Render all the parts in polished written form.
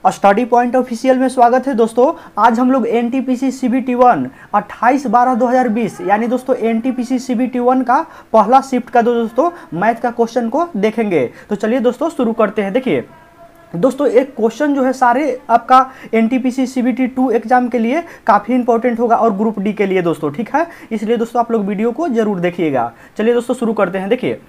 Study point official में स्वागत है दोस्तों। आज हम लोग एनटीपीसी सीबीटी 1 28/12/2020 यानी दोस्तों एनटीपीसी सीबीटी 1 का पहला शिफ्ट का दोस्तों मैथ का क्वेश्चन को देखेंगे। तो चलिए दोस्तों शुरू करते हैं। देखिए दोस्तों एक क्वेश्चन जो है सारे आपका एनटीपीसी सीबीटी 2 एग्जाम के लिए काफ़ी इंपॉर्टेंट होगा और ग्रुप डी के लिए दोस्तों, ठीक है। इसलिए दोस्तों आप लोग वीडियो को जरूर देखिएगा। चलिए दोस्तों शुरू करते हैं। देखिए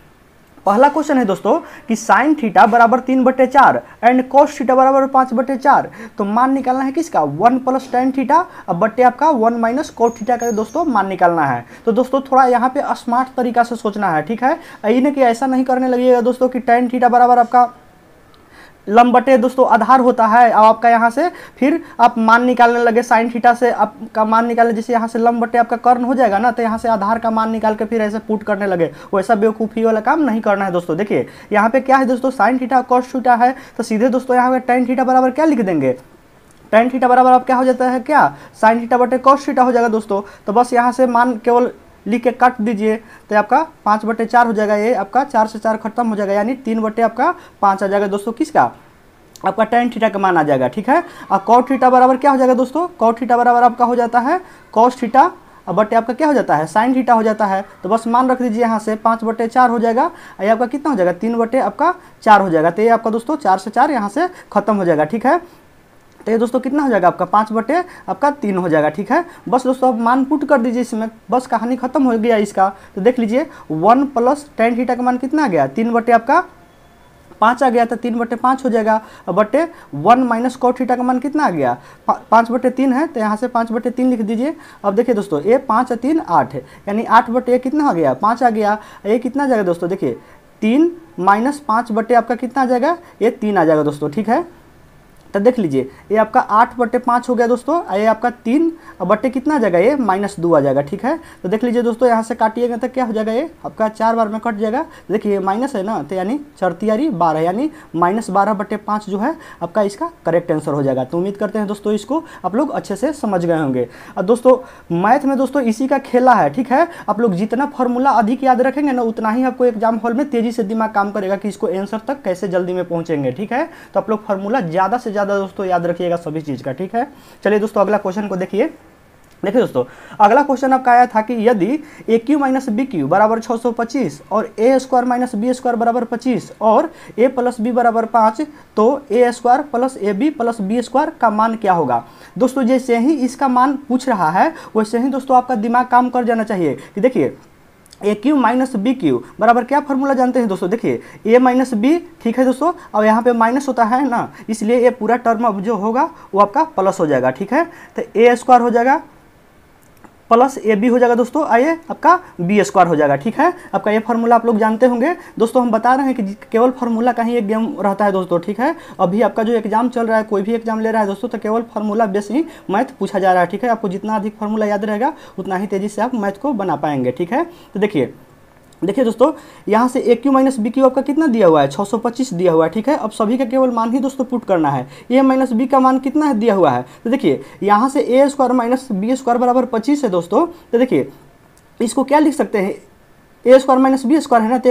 पहला क्वेश्चन है दोस्तों कि साइन थीटा बराबर 3/4 एंड कॉस थीटा बराबर 5/4। तो मान निकालना है किसका, 1 + tan थीटा अब बट्टे आपका 1 - cos थीटा का दोस्तों मान निकालना है। तो दोस्तों थोड़ा यहाँ पे स्मार्ट तरीका से सोचना है, ठीक है। ये नहीं कि ऐसा नहीं करने लगिएगा दोस्तों कि tan थीटा बराबर आपका लंब बटे दोस्तों आधार होता है। अब आपका यहाँ से फिर आप मान निकालने लगे साइन थीटा से आपका मान निकालने, जैसे यहाँ से लंब बटे आपका कर्ण हो जाएगा ना, तो यहाँ से आधार का मान निकाल के फिर ऐसे पुट करने लगे, वैसा बेवकूफ़ी वाला काम नहीं करना है दोस्तों। देखिए यहाँ पे क्या है दोस्तों, साइन थीटा कॉस थीटा है, तो सीधे दोस्तों यहाँ पे tan थीटा बराबर क्या लिख देंगे, tan थीटा बराबर आप क्या हो जाता है, क्या साइन थीटा बटे कॉस थीटा हो जाएगा दोस्तों। तो बस यहाँ से मान केवल लिख के काट दीजिए, तो आपका 5/4 हो जाएगा। ये आपका 4 से 4 खत्म हो जाएगा, यानी 3/5 आ जाएगा दोस्तों किसका, आपका tan थीटा का मान आ जाएगा, ठीक है। और cos थीटा बराबर क्या हो जाएगा दोस्तों, cos थीटा बराबर आपका हो जाता है cos थीटा बटे आपका क्या हो जाता है sin थीटा हो जाता है। तो बस मान रख दीजिए, यहाँ से 5/4 हो जाएगा, ये आपका कितना हो जाएगा 3/4 हो जाएगा। तो ये आपका दोस्तों 4 से 4 यहाँ से खत्म हो जाएगा, ठीक है। तो ये दोस्तों कितना हो जाएगा आपका 5/3 हो जाएगा, ठीक है। बस दोस्तों अब मान पुट कर दीजिए इसमें, बस कहानी खत्म हो गया इसका। तो देख लीजिए 1 + tan थीटा का मान कितना आ गया, 3/5 आ गया, तो 3/5 हो जाएगा। बटे 1 - cos थीटा का मान कितना आ गया, 5/3 है, तो यहाँ से 5/3 लिख दीजिए। अब देखिए दोस्तों ये 5 और 3 8 है, यानी 8/, कितना आ गया 5 आ गया। ये कितना आ जाएगा दोस्तों, देखिए 3 - 5/, आपका कितना आ जाएगा, ये 3 आ जाएगा दोस्तों, ठीक है। तो देख लीजिए ये आपका 8/5 हो गया दोस्तों, ये आपका 3 बट्टे कितना आ जाएगा, ये -2 आ जाएगा, ठीक है। तो देख लीजिए दोस्तों यहाँ से काटिएगा तो क्या हो जाएगा, ये आपका 4 बार में कट जाएगा। देखिए माइनस है ना, तो यानी 4×3 = 12, यानी -12/5 जो है आपका इसका करेक्ट आंसर हो जाएगा। तो उम्मीद करते हैं दोस्तों इसको आप लोग अच्छे से समझ गए होंगे। और दोस्तों मैथ में दोस्तों इसी का खेला है, ठीक है। आप लोग जितना फॉर्मूला अधिक याद रखेंगे ना, उतना ही आपको एग्जाम हॉल में तेजी से दिमाग काम करेगा कि इसको आंसर तक कैसे जल्दी में पहुंचेंगे, ठीक है। तो आप लोग फॉर्मूला ज़्यादा से ज़्यादा दोस्तों याद रखिएगा सभी चीज का, ठीक है। चलिए दोस्तों अगला क्वेश्चन को देखिए। देखिए दोस्तों अगला क्वेश्चन आपका आया था कि यदि AQ - BQ बराबर 625 और A² - B² बराबर 25 और A + B बराबर 5, तो A² + AB + B² का मान क्या होगा। दोस्तों जैसे ही इसका मान पूछ रहा है वैसे ही दोस्तों आपका दिमाग काम कर जाना चाहिए कि देखिए AQ - BQ बराबर क्या फार्मूला जानते हैं दोस्तों, देखिए A - B, ठीक है दोस्तों। और यहाँ पे माइनस होता है ना, इसलिए ये पूरा टर्म अब जो होगा वो आपका प्लस हो जाएगा, ठीक है। तो A² हो जाएगा प्लस AB हो जाएगा दोस्तों, आइए आपका B² हो जाएगा, ठीक है। आपका ये फार्मूला आप लोग जानते होंगे दोस्तों। हम बता रहे हैं कि केवल फार्मूला का ही एक गेम रहता है दोस्तों, ठीक है। अभी आपका जो एग्जाम चल रहा है, कोई भी एग्जाम ले रहा है दोस्तों, तो केवल फार्मूला बेस ही मैथ पूछा जा रहा है, ठीक है। आपको जितना अधिक फार्मूला याद रहेगा उतना ही तेजी से आप मैथ को बना पाएंगे, ठीक है। तो देखिए दोस्तों यहाँ से AQ - BQ आपका कितना दिया हुआ है, 625 दिया हुआ है, ठीक है। अब सभी का केवल मान ही दोस्तों पुट करना है। A - B का मान कितना है दिया हुआ है, तो देखिए यहाँ से A² - B² बराबर 25 है दोस्तों। तो देखिए इसको क्या लिख सकते हैं, A² - B² है ना, तो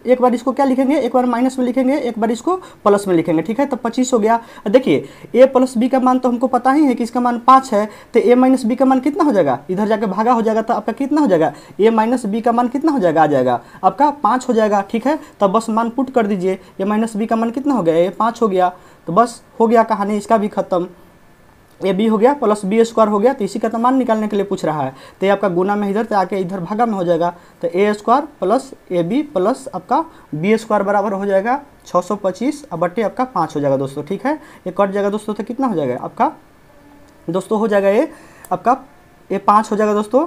एक बार इसको क्या लिखेंगे, एक बार माइनस में लिखेंगे, एक बार इसको प्लस में लिखेंगे, ठीक है। तो 25 हो गया। देखिए A + B का मान तो हमको पता ही है कि इसका मान 5 है, तो A - B का मान कितना हो जाएगा, इधर जाके भागा हो जाएगा, तो आपका कितना हो जाएगा, A - B का मान कितना हो जाएगा, आ जाएगा आपका 5 हो जाएगा, ठीक है। तो बस मान पुट कर दीजिए, A - B का मान कितना हो गया, ये 5 हो गया। तो बस हो गया कहानी इसका भी खत्म। AB हो गया प्लस B² हो गया, तो इसी का तो मान निकालने के लिए पूछ रहा है। तो ये आपका गुना में इधर तो आके इधर भागा में हो जाएगा, तो A² + AB + आपका B² बराबर हो जाएगा 625 बट्टे आपका 5 हो जाएगा दोस्तों, ठीक है। ये कट जाएगा दोस्तों, तो कितना हो जाएगा आपका दोस्तों, हो जाएगा ये आपका ये 5 हो जाएगा दोस्तों,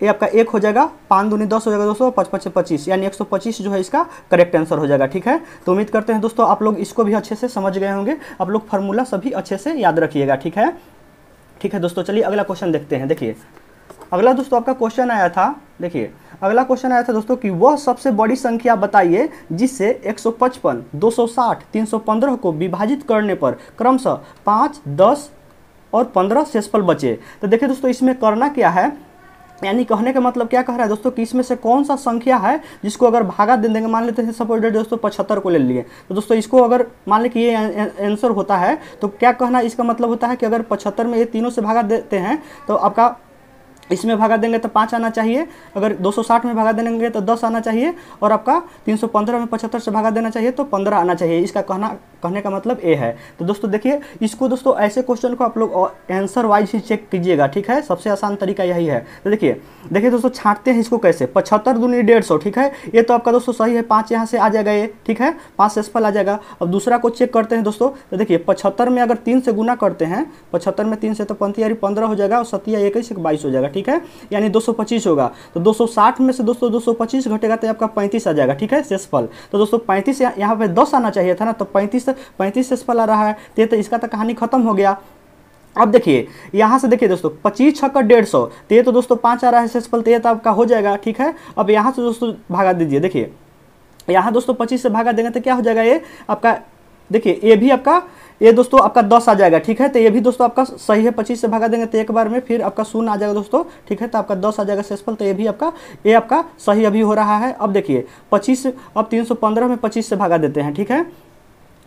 ये आपका 1 हो जाएगा, 5 दूनी 10 हो जाएगा दोस्तों, 5 × 5 = 25, यानी 125 जो है इसका करेक्ट आंसर हो जाएगा, ठीक है। तो उम्मीद करते हैं दोस्तों आप लोग इसको भी अच्छे से समझ गए होंगे। आप लोग फार्मूला सभी अच्छे से याद रखिएगा, ठीक है। ठीक है दोस्तों चलिए अगला क्वेश्चन देखते हैं। देखिए अगला दोस्तों आपका क्वेश्चन आया था, देखिए अगला क्वेश्चन आया था दोस्तों कि वह सबसे बड़ी संख्या बताइए जिससे 155, 260, 315 को विभाजित करने पर क्रमशः 5, 10 और 15 शेषफल बचे। तो देखिए दोस्तों इसमें करना क्या है, यानी कहने का मतलब क्या कह रहा है दोस्तों कि इसमें से कौन सा संख्या है जिसको अगर भागा दे देंगे, मान लेते हैं सपोज दोस्तों 75 को ले लिए, तो दोस्तों इसको अगर मान लें कि ये आंसर होता है तो क्या कहना इसका मतलब होता है कि अगर 75 में ये तीनों से भागा देते हैं तो आपका इसमें भागा देंगे तो 5 आना चाहिए, अगर 260 में भागा देंगे तो 10 आना चाहिए, और आपका 315 में 75 से भागा देना चाहिए तो 15 आना चाहिए। इसका कहने का मतलब ए है। तो दोस्तों देखिए इसको दोस्तों ऐसे क्वेश्चन को आप लोग आंसर वाइज ही चेक कीजिएगा, ठीक है। सबसे आसान तरीका यही है। तो देखिए दोस्तों छांटते हैं इसको कैसे, 75 दूनी 150, ठीक है। ये तो आपका दोस्तों सही है, 5 यहाँ से आ जाएगा ये, ठीक है, 5 सेसफल आ जाएगा। अब दूसरा को चेक करते हैं दोस्तों। तो देखिए 75 में अगर 3 से गुना करते हैं, 75 में 3 से तो 15 हो जाएगा और 21 22 हो जाएगा, ठीक है, यानी 225 होगा। तो 260 में से दोस्तों 225 घटेगा तो आपका 35 आ जाएगा, ठीक है, शेषफल। तो दोस्तों 35 यहाँ पे 10 आना चाहिए था ना, तो 35 शेषफल आ रहा है, तो इसका तो कहानी खत्म हो गया। अब देखिए यहाँ से देखिए दोस्तों 25 छक्का 150, तो ये तो दोस्तों 5 आ रहा है शेषफल, तो ये तो आपका हो जाएगा, ठीक है। अब यहाँ से दोस्तों भागा दीजिए, देखिए यहाँ दोस्तों 25 से भागा देंगे तो क्या हो जाएगा ये आपका, देखिए ये भी आपका, ये दोस्तों आपका 10 आ जाएगा, ठीक है। तो ये भी दोस्तों आपका सही है, 25 से भागा देंगे तो एक बार में फिर आपका 0 आ जाएगा दोस्तों, ठीक है। तो आपका 10 आ जाएगा शेषफल, तो ये भी आपका सही अभी हो रहा है। अब देखिए 25, अब 315 में 25 से भागा देते हैं, ठीक है।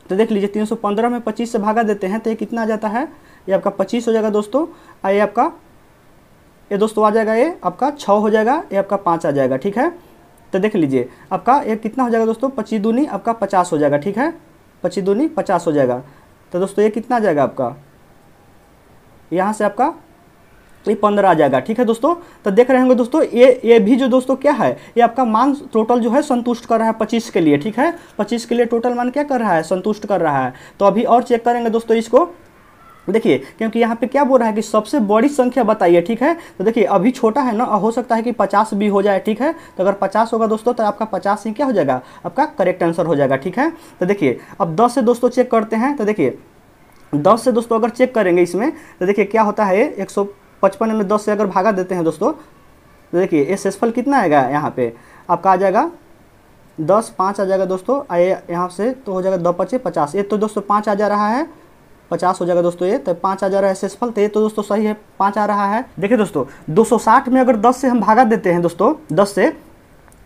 तो देख लीजिए 315 में 25 से भागा देते हैं तो ये कितना आ जाता है, ये आपका 25 हो जाएगा दोस्तों, ये आपका ये दोस्तों आ जाएगा, ये आपका 6 हो जाएगा, ये आपका 5 आ जाएगा, ठीक है। तो देख लीजिए आपका ये कितना हो जाएगा दोस्तों, 25 दूनी आपका 50 हो जाएगा, ठीक है, 25 दूनी 50 हो जाएगा। तो दोस्तों ये कितना आ जाएगा आपका, यहाँ से आपका ये 15 आ जाएगा, ठीक है दोस्तों। तो देख रहे होंगे दोस्तों ये भी जो दोस्तों क्या है, ये आपका मान टोटल जो है संतुष्ट कर रहा है 25 के लिए, ठीक है। 25 के लिए टोटल मान क्या कर रहा है, संतुष्ट कर रहा है। तो अभी और चेक करेंगे दोस्तों इसको, देखिए क्योंकि यहाँ पे क्या बोल रहा है कि सबसे बड़ी संख्या बताइए, ठीक है। तो देखिए अभी छोटा है ना, हो सकता है कि 50 भी हो जाए, ठीक है। तो अगर 50 होगा दोस्तों तो आपका 50 ही क्या हो जाएगा, आपका करेक्ट आंसर हो जाएगा, ठीक है। तो देखिए अब 10 से दोस्तों चेक करते हैं। तो देखिए 10 से दोस्तों अगर चेक करेंगे इसमें, तो देखिए क्या होता है, 155 में 10 से अगर भागा देते हैं दोस्तों, तो देखिए ये शेषफल कितना आएगा, यहाँ पे आपका आ जाएगा 10, 5 आ जाएगा दोस्तों, आए यहाँ से तो हो जाएगा 2 5 50, ये तो दोस्तों 5 आ जा रहा है, 50 हो जाएगा दोस्तों, ये तो 5 आ जा रहा है शेषफल, तो ये तो दोस्तों सही है, 5 आ रहा है। देखिए दोस्तों 260 में अगर 10 से हम भागा देते हैं दोस्तों, 10 से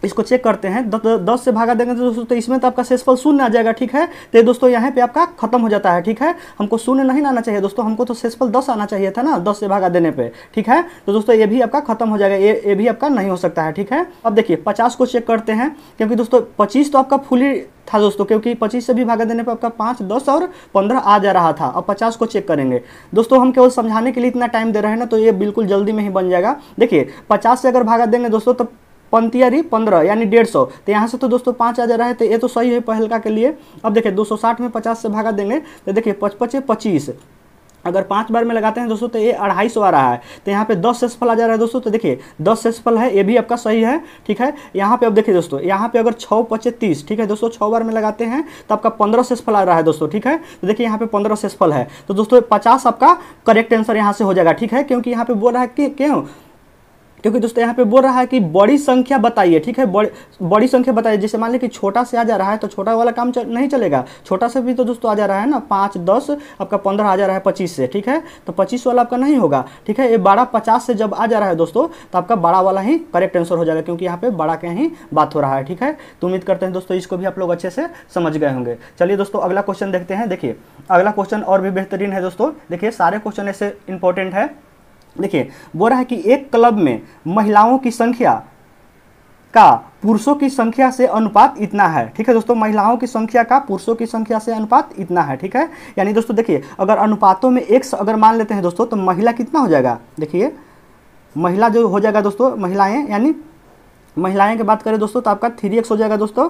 इसको चेक करते हैं, 10 से भागा देंगे तो दोस्तों तो इसमें तो आपका शेषफल 0 आ जाएगा, ठीक है। तो दोस्तों यहाँ पे आपका खत्म हो जाता है, ठीक है। हमको 0 नहीं आना चाहिए दोस्तों, हमको तो शेषफल 10 आना चाहिए था ना 10 से भागा देने पे, ठीक है। तो दोस्तों ये भी आपका खत्म हो जाएगा, ये भी आपका नहीं हो सकता है, ठीक है। अब देखिए 50 को चेक करते हैं, क्योंकि दोस्तों 25 तो आपका फुली था दोस्तों, क्योंकि 25 से भी भागा देने पर आपका 5, 10 और 15 आ जा रहा था। अब 50 को चेक करेंगे दोस्तों, हम केवल समझाने के लिए इतना टाइम दे रहे हैं ना, तो ये बिल्कुल जल्दी में ही बन जाएगा। देखिए 50 से अगर भागा देंगे दोस्तों तो 15 यानी 150, तो यहाँ से तो दोस्तों 5 आ जा रहा है, तो ये तो सही है पहलका के लिए। अब देखिए 260 में 50 से भागा देंगे तो देखिए 55 25, अगर 5 बार में लगाते हैं दोस्तों तो ये 250 आ रहा है। तो यहाँ पे 10 शेषफल आ जा रहा है दोस्तों, तो देखिए 10 शेषफल है, ये भी आपका सही है, ठीक है। यहाँ पे अब देखिए दोस्तों, यहाँ पे अगर 6 5 30, ठीक है दोस्तों, 6 बार में लगाते हैं तो आपका 15 शेषफल आ रहा है दोस्तों, ठीक है। तो देखिए यहाँ पे 15 शेषफल है, तो दोस्तों 50 आपका करेक्ट आंसर यहाँ से हो जाएगा, ठीक है। क्योंकि यहाँ पे बोल रहा है कि क्यों, क्योंकि दोस्तों यहाँ पे बोल रहा है कि बड़ी संख्या बताइए, ठीक है, बड़ी संख्या बताइए। जैसे मान लीजिए कि छोटा से आ जा रहा है तो छोटा वाला काम नहीं चलेगा, छोटा से भी तो दोस्तों आ जा रहा है ना, 5 10 आपका 15 आ जा रहा है 25 से, ठीक है। तो 25 वाला आपका नहीं होगा, ठीक है। ये बड़ा 50 से जब आ जा रहा है दोस्तों तो आपका बड़ा वाला ही करेक्ट आंसर हो जाएगा, क्योंकि यहाँ पे बड़ा के ही बात हो रहा है, ठीक है। तो उम्मीद करते हैं दोस्तों इसको भी आप लोग अच्छे से समझ गए होंगे। चलिए दोस्तों अगला क्वेश्चन देखते हैं। देखिए अगला क्वेश्चन और भी बेहतरीन है दोस्तों, देखिए सारे क्वेश्चन ऐसे इंपॉर्टेंट है। देखिए बोल रहा है कि एक क्लब में महिलाओं की संख्या का पुरुषों की संख्या से अनुपात इतना है, ठीक है दोस्तों। महिलाओं की संख्या का पुरुषों की संख्या से अनुपात इतना है, ठीक है। यानी दोस्तों देखिए अगर अनुपातों में x अगर मान लेते हैं दोस्तों तो महिला कितना हो जाएगा, देखिए महिला जो हो जाएगा दोस्तों, महिलाएं यानी महिलाएं की बात करें दोस्तों तो आपका 3x हो जाएगा दोस्तों,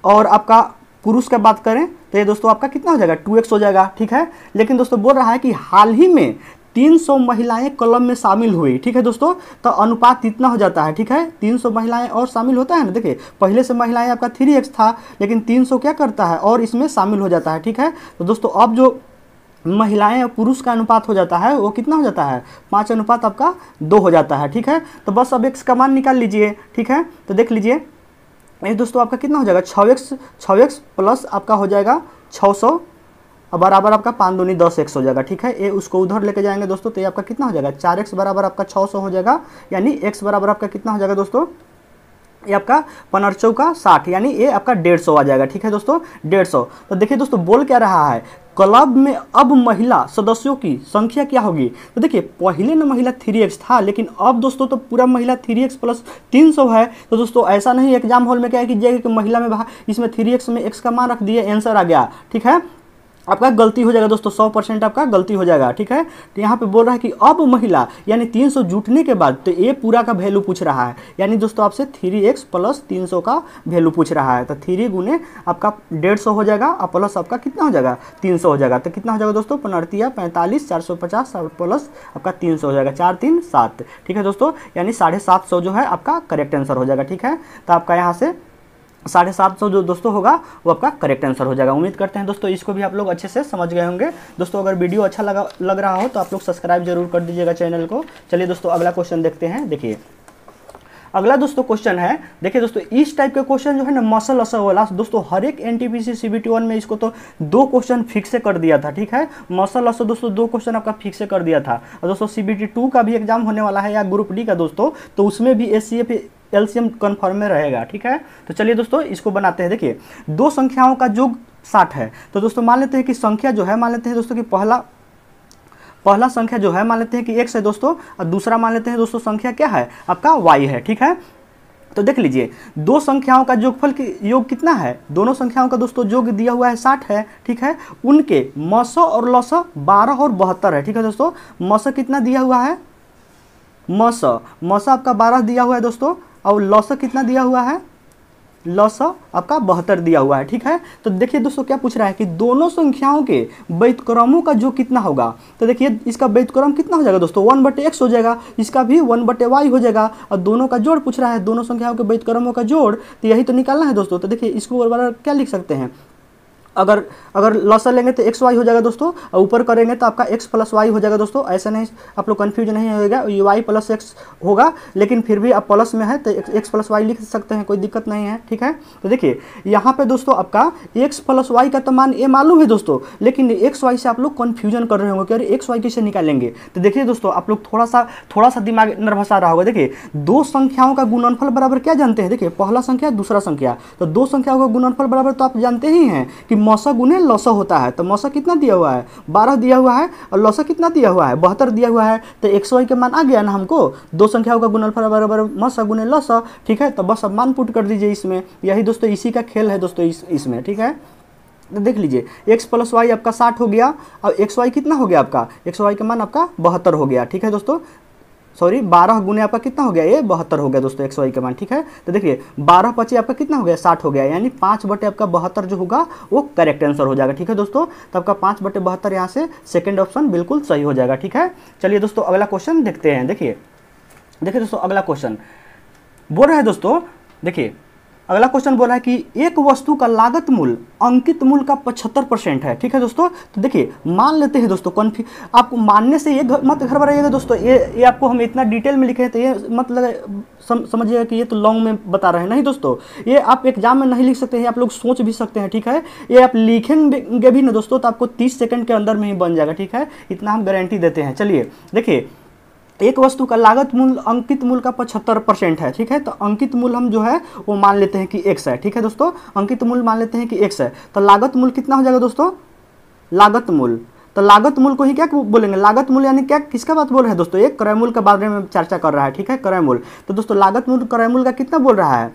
और आपका पुरुष का बात करें तो ये दोस्तों आपका कितना हो जाएगा 2x हो जाएगा, ठीक है। लेकिन दोस्तों बोल रहा है कि हाल ही में 300 महिलाएं क्लब में शामिल हुई, ठीक है दोस्तों। तो अनुपात इतना हो जाता है, ठीक है। 300 महिलाएं और शामिल होता है ना, देखिए पहले से महिलाएं आपका 3x था, लेकिन 300 क्या करता है और इसमें शामिल हो जाता है, ठीक है। तो दोस्तों अब जो महिलाएं और पुरुष का अनुपात हो जाता है वो कितना हो जाता है 5 अनुपात आपका 2 हो जाता है, ठीक है। तो बस अब x का मान निकाल लीजिए, ठीक है। तो देख लीजिए ये दोस्तों आपका कितना हो जाएगा 6x प्लस आपका हो जाएगा 600, और बराबर आपका 5 दूनी 10x हो जाएगा, ठीक है। ये उसको उधर लेके जाएंगे दोस्तों तो ये आपका कितना हो जाएगा 4x बराबर आपका 600 हो जाएगा, यानी x बराबर आपका कितना हो जाएगा दोस्तों, ये आपका 15 चौका 60, यानी ये आपका 150 आ जाएगा, ठीक है दोस्तों 150। तो देखिए दोस्तों बोल क्या रहा है, क्लब में अब महिला सदस्यों की संख्या क्या होगी। तो देखिए पहले ना महिला 3x था, लेकिन अब दोस्तों तो पूरा महिला 3x प्लस 300 है। तो दोस्तों ऐसा नहीं एग्जाम हॉल में क्या कीजिएगा कि महिला में इसमें 3x में x का मान रख दिए, आंसर आ गया, ठीक है। आपका गलती हो जाएगा दोस्तों, 100% आपका गलती हो जाएगा, ठीक है। तो यहाँ पे बोल रहा है कि अब महिला यानी 300 जुटने के बाद, तो ये पूरा का वैल्यू पूछ रहा है, यानी दोस्तों आपसे 3x प्लस 300 का वैल्यू पूछ रहा है। तो 3 गुने आपका 150 हो जाएगा और प्लस आपका कितना हो जाएगा 300 हो जाएगा। तो कितना हो जाएगा दोस्तों 15 45 450 प्लस आपका 300 हो जाएगा 4 3 7, ठीक है दोस्तों, यानी 750 जो है आपका करेक्ट आंसर हो जाएगा, ठीक है। तो आपका यहाँ से 750 जो दोस्तों होगा वो आपका करेक्ट आंसर हो जाएगा। उम्मीद करते हैं दोस्तों इसको भी आप लोग अच्छे से समझ गए होंगे। दोस्तों अगर वीडियो अच्छा लग रहा हो तो आप लोग सब्सक्राइब जरूर कर दीजिएगा चैनल को। चलिए दोस्तों अगला क्वेश्चन देखते हैं। देखिए अगला दोस्तों क्वेश्चन है, देखिए दोस्तों इस टाइप के क्वेश्चन जो है ना मसल असर वाला, दोस्तों हर एक एनटीपीसी सीबीटी 1 में इसको तो 2 क्वेश्चन फिक्स से कर दिया था, ठीक है। मसल असर दोस्तों 2 क्वेश्चन आपका फिक्स से कर दिया था। और दोस्तों सीबीटी 2 का भी एग्जाम होने वाला है या ग्रुप डी का दोस्तों, तो उसमें भी एचसीएफ एलसीएम कन्फर्म में रहेगा, ठीक है। तो चलिए दोस्तों इसको बनाते हैं। देखिए 2 संख्याओं का योग 60 है। तो दोस्तों मान लेते हैं कि संख्या जो है, मान लेते हैं दोस्तों कि पहला संख्या जो है मान लेते हैं कि x है दोस्तों, और दूसरा मान लेते हैं दोस्तों संख्या क्या है आपका y है, ठीक है। तो देख लीजिए 2 संख्याओं का योगफल की योग कितना है, दोनों संख्याओं का दोस्तों योग दिया हुआ है 60 है, ठीक है। उनके मस और लस 12 और 72 है, ठीक है दोस्तों। मस कितना दिया हुआ है, मस आपका 12 दिया हुआ है दोस्तों, और लस कितना दिया हुआ है, लस आपका 72 दिया हुआ है, ठीक है। तो देखिए दोस्तों क्या पूछ रहा है कि दोनों संख्याओं के व्युत्क्रमों का जो कितना होगा। तो देखिए इसका व्युत्क्रम कितना हो जाएगा दोस्तों 1/x हो जाएगा, इसका भी 1/y हो जाएगा, और दोनों का जोड़ पूछ रहा है, दोनों संख्याओं के व्युत्क्रमों का जोड़, तो यही तो निकालना है दोस्तों। तो देखिए इसको बराबर क्या लिख सकते हैं, अगर लसा लेंगे तो एक्स वाई हो जाएगा दोस्तों, और ऊपर करेंगे तो आपका एक्स प्लस वाई हो जाएगा दोस्तों। ऐसा नहीं आप लोग कन्फ्यूज नहीं होगा, ये वाई प्लस एक्स होगा, लेकिन फिर भी आप प्लस में है तो एक्स प्लस वाई लिख सकते हैं, कोई दिक्कत नहीं है, ठीक है। तो देखिए यहाँ पे दोस्तों आपका एक्स प्लस वाई का तो मान ये मालूम है दोस्तों, लेकिन एक्स वाई से आप लोग कन्फ्यूजन कर रहे होंगे कि अरे एक्स वाई कैसे निकालेंगे। तो देखिए दोस्तों आप लोग थोड़ा सा दिमाग नर्वस आ रहा होगा। देखिए 2 संख्याओं का गुणनफल बराबर क्या जानते हैं, देखिए पहला संख्या दूसरा संख्या, तो 2 संख्याओं का गुणनफल बराबर तो आप जानते ही हैं कि मौसा गुने लौसा होता है। तो मौसा कितना दिया हुआ है 12 दिया हुआ है, और लौसा कितना दिया हुआ है 72 दिया हुआ है। तो एक्स वाई के मान आ गया ना हमको, 2 संख्याओं का गुणनफल बराबर मौसा गुने लौसा, ठीक है। तो बस अब मान पुट कर दीजिए इसमें, यही दोस्तों इसी का खेल है दोस्तों इसमें, ठीक है। तो देख लीजिए एक्स प्लस वाई आपका 60 हो गया, और एक्स वाई कितना हो गया आपका, एक्स वाई का मान आपका 72 हो गया, ठीक है दोस्तों। सॉरी 12 गुने आपका कितना हो गया, ये 72 हो गया दोस्तों एक्स वाई का मान, ठीक है। तो देखिए 12 पचे आपका कितना हो गया 60 हो गया, यानी 5 बटे आपका 72 जो होगा वो करेक्ट आंसर हो जाएगा, ठीक है दोस्तों। तो आपका 5 बटे 72 यहाँ से सेकंड ऑप्शन बिल्कुल सही हो जाएगा, ठीक है। चलिए दोस्तों अगला क्वेश्चन देखते हैं। देखिए दोस्तों अगला क्वेश्चन बोल रहा है दोस्तों, देखिए अगला क्वेश्चन बोला है कि एक वस्तु का लागत मूल्य अंकित मूल्य का 75% है, ठीक है दोस्तों। तो देखिए मान लेते हैं दोस्तों, आपको मानने से ये मत घर बनाइएगा दोस्तों, ये आपको हम इतना डिटेल में लिखे हैं तो ये मतलब समझिएगा कि ये तो लॉन्ग में बता रहे हैं, नहीं दोस्तों। ये आप एग्जाम में नहीं लिख सकते हैं, आप लोग सोच भी सकते हैं, ठीक है। ये आप लिखेंगे भी ना दोस्तों तो आपको 30 सेकंड के अंदर में ही बन जाएगा, ठीक है, इतना हम गारंटी देते हैं। चलिए देखिए एक वस्तु का लागत मूल्य अंकित मूल्य का 75% है, ठीक है। तो अंकित मूल्य हम जो है वो मान लेते हैं कि x है, ठीक है दोस्तों। अंकित मूल्य मान लेते हैं कि x है, तो लागत मूल्य कितना हो जाएगा दोस्तों, लागत मूल्य, तो लागत मूल्य को ही क्या बोलेंगे, लागत मूल्य यानी क्या, किसका बात बोल रहा है दोस्तों, एक क्रय मूल्य के बारे में चर्चा कर रहा है, ठीक है, क्रय मूल्य। तो दोस्तों लागत मूल्य क्रय मूल्य का कितना बोल रहा है,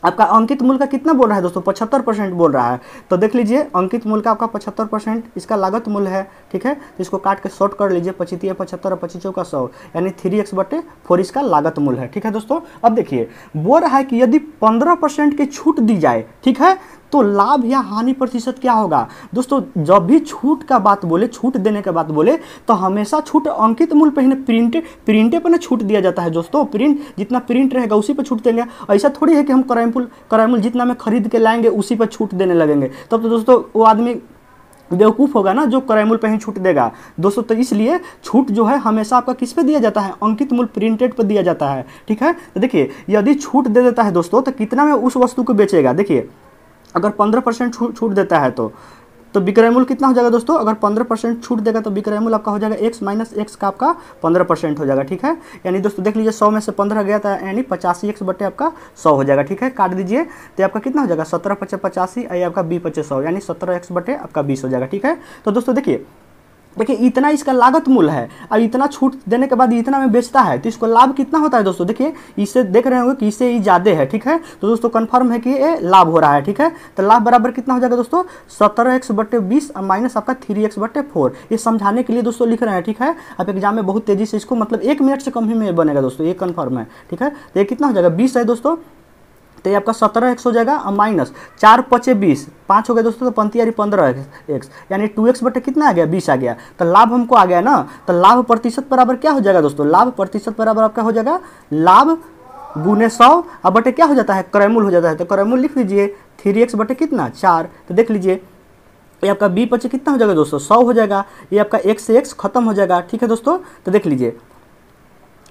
आपका अंकित मूल्य का कितना बोल रहा है दोस्तों 75% बोल रहा है। तो देख लीजिए अंकित मूल्य का आपका 75% इसका लागत मूल्य है, ठीक है। तो इसको काट के शॉर्ट कर लीजिए, 25 75 और 25 का 100, यानी 3x/4 इसका लागत मूल्य है, ठीक है दोस्तों। अब देखिए बोल रहा है कि यदि 15% की छूट दी जाए, ठीक है, तो लाभ या हानि प्रतिशत क्या होगा दोस्तों। जब भी छूट का बात बोले, छूट देने का बात बोले, तो हमेशा छूट अंकित मूल्य पे ही प्रिंटे पर ना छूट दिया जाता है दोस्तों। प्रिंट जितना प्रिंट रहेगा उसी पर छूट देंगे। ऐसा थोड़ी है कि हम क्रय मूल्य जितना में खरीद के लाएंगे उसी पर छूट देने लगेंगे, तब तो दोस्तों वो आदमी बेवकूफ़ होगा ना जो क्रय मूल्य पे ही छूट देगा दोस्तों। तो इसलिए छूट जो है हमेशा आपका किस पे दिया जाता है, अंकित मूल्य प्रिंटेड पर दिया जाता है, ठीक है। तो देखिए यदि छूट दे देता है दोस्तों तो कितना में उस वस्तु को बेचेगा। देखिए अगर 15% छूट देता है तो तो विक्रय मूल्य कितना हो जाएगा दोस्तों, अगर 15% छूट देगा तो विक्रय मूल्य आपका हो जाएगा x माइनस एक्स का आपका 15% हो जाएगा। ठीक है, यानी दोस्तों देख लीजिए 100 में से 15 गया था, यानी 85x बटे आपका 100 हो जाएगा। ठीक है, काट दीजिए तो आपका कितना हो जाएगा 17 पचे 85, ये आपका 20 पचे 100, यानी 17x बटे आपका 20 हो जाएगा। ठीक है, तो दोस्तों देखिए इतना इसका लागत मूल्य है, अब इतना छूट देने के बाद इतना में बेचता है तो इसको लाभ कितना होता है दोस्तों, देखिए इससे देख रहे होंगे कि इससे ये ज़्यादा है। ठीक है, तो दोस्तों कंफर्म है कि ये लाभ हो रहा है। ठीक है, तो लाभ बराबर कितना हो जाएगा दोस्तों 17x बटे 20 माइनस आपका 3x बटे 4। ये समझाने के लिए दोस्तों लिख रहे हैं। ठीक है, आप एग्जाम में बहुत तेजी से इसको मतलब 1 मिनट से कम ही में बनेगा दोस्तों, ये कंफर्म है। ठीक है, तो ये कितना हो जाएगा 20 है दोस्तों, तो ये आपका 17x हो जाएगा माइनस 4 पचे 20, 5 हो गया दोस्तों, तो 15x यानी 2x बटे कितना आ गया 20 आ गया। तो लाभ हमको आ गया ना, तो लाभ प्रतिशत बराबर क्या हो जाएगा दोस्तों, लाभ प्रतिशत बराबर आपका हो जाएगा लाभ गुने 100 अब बटे क्या हो जाता है क्रय मूल्य हो जाता है। तो क्रय मूल्य लिख लीजिए 3x बटे कितना 4, तो देख लीजिए ये आपका b पचे कितना हो जाएगा दोस्तों 100 हो जाएगा, ये आपका x से x खत्म हो जाएगा। ठीक है दोस्तों, तो देख लीजिए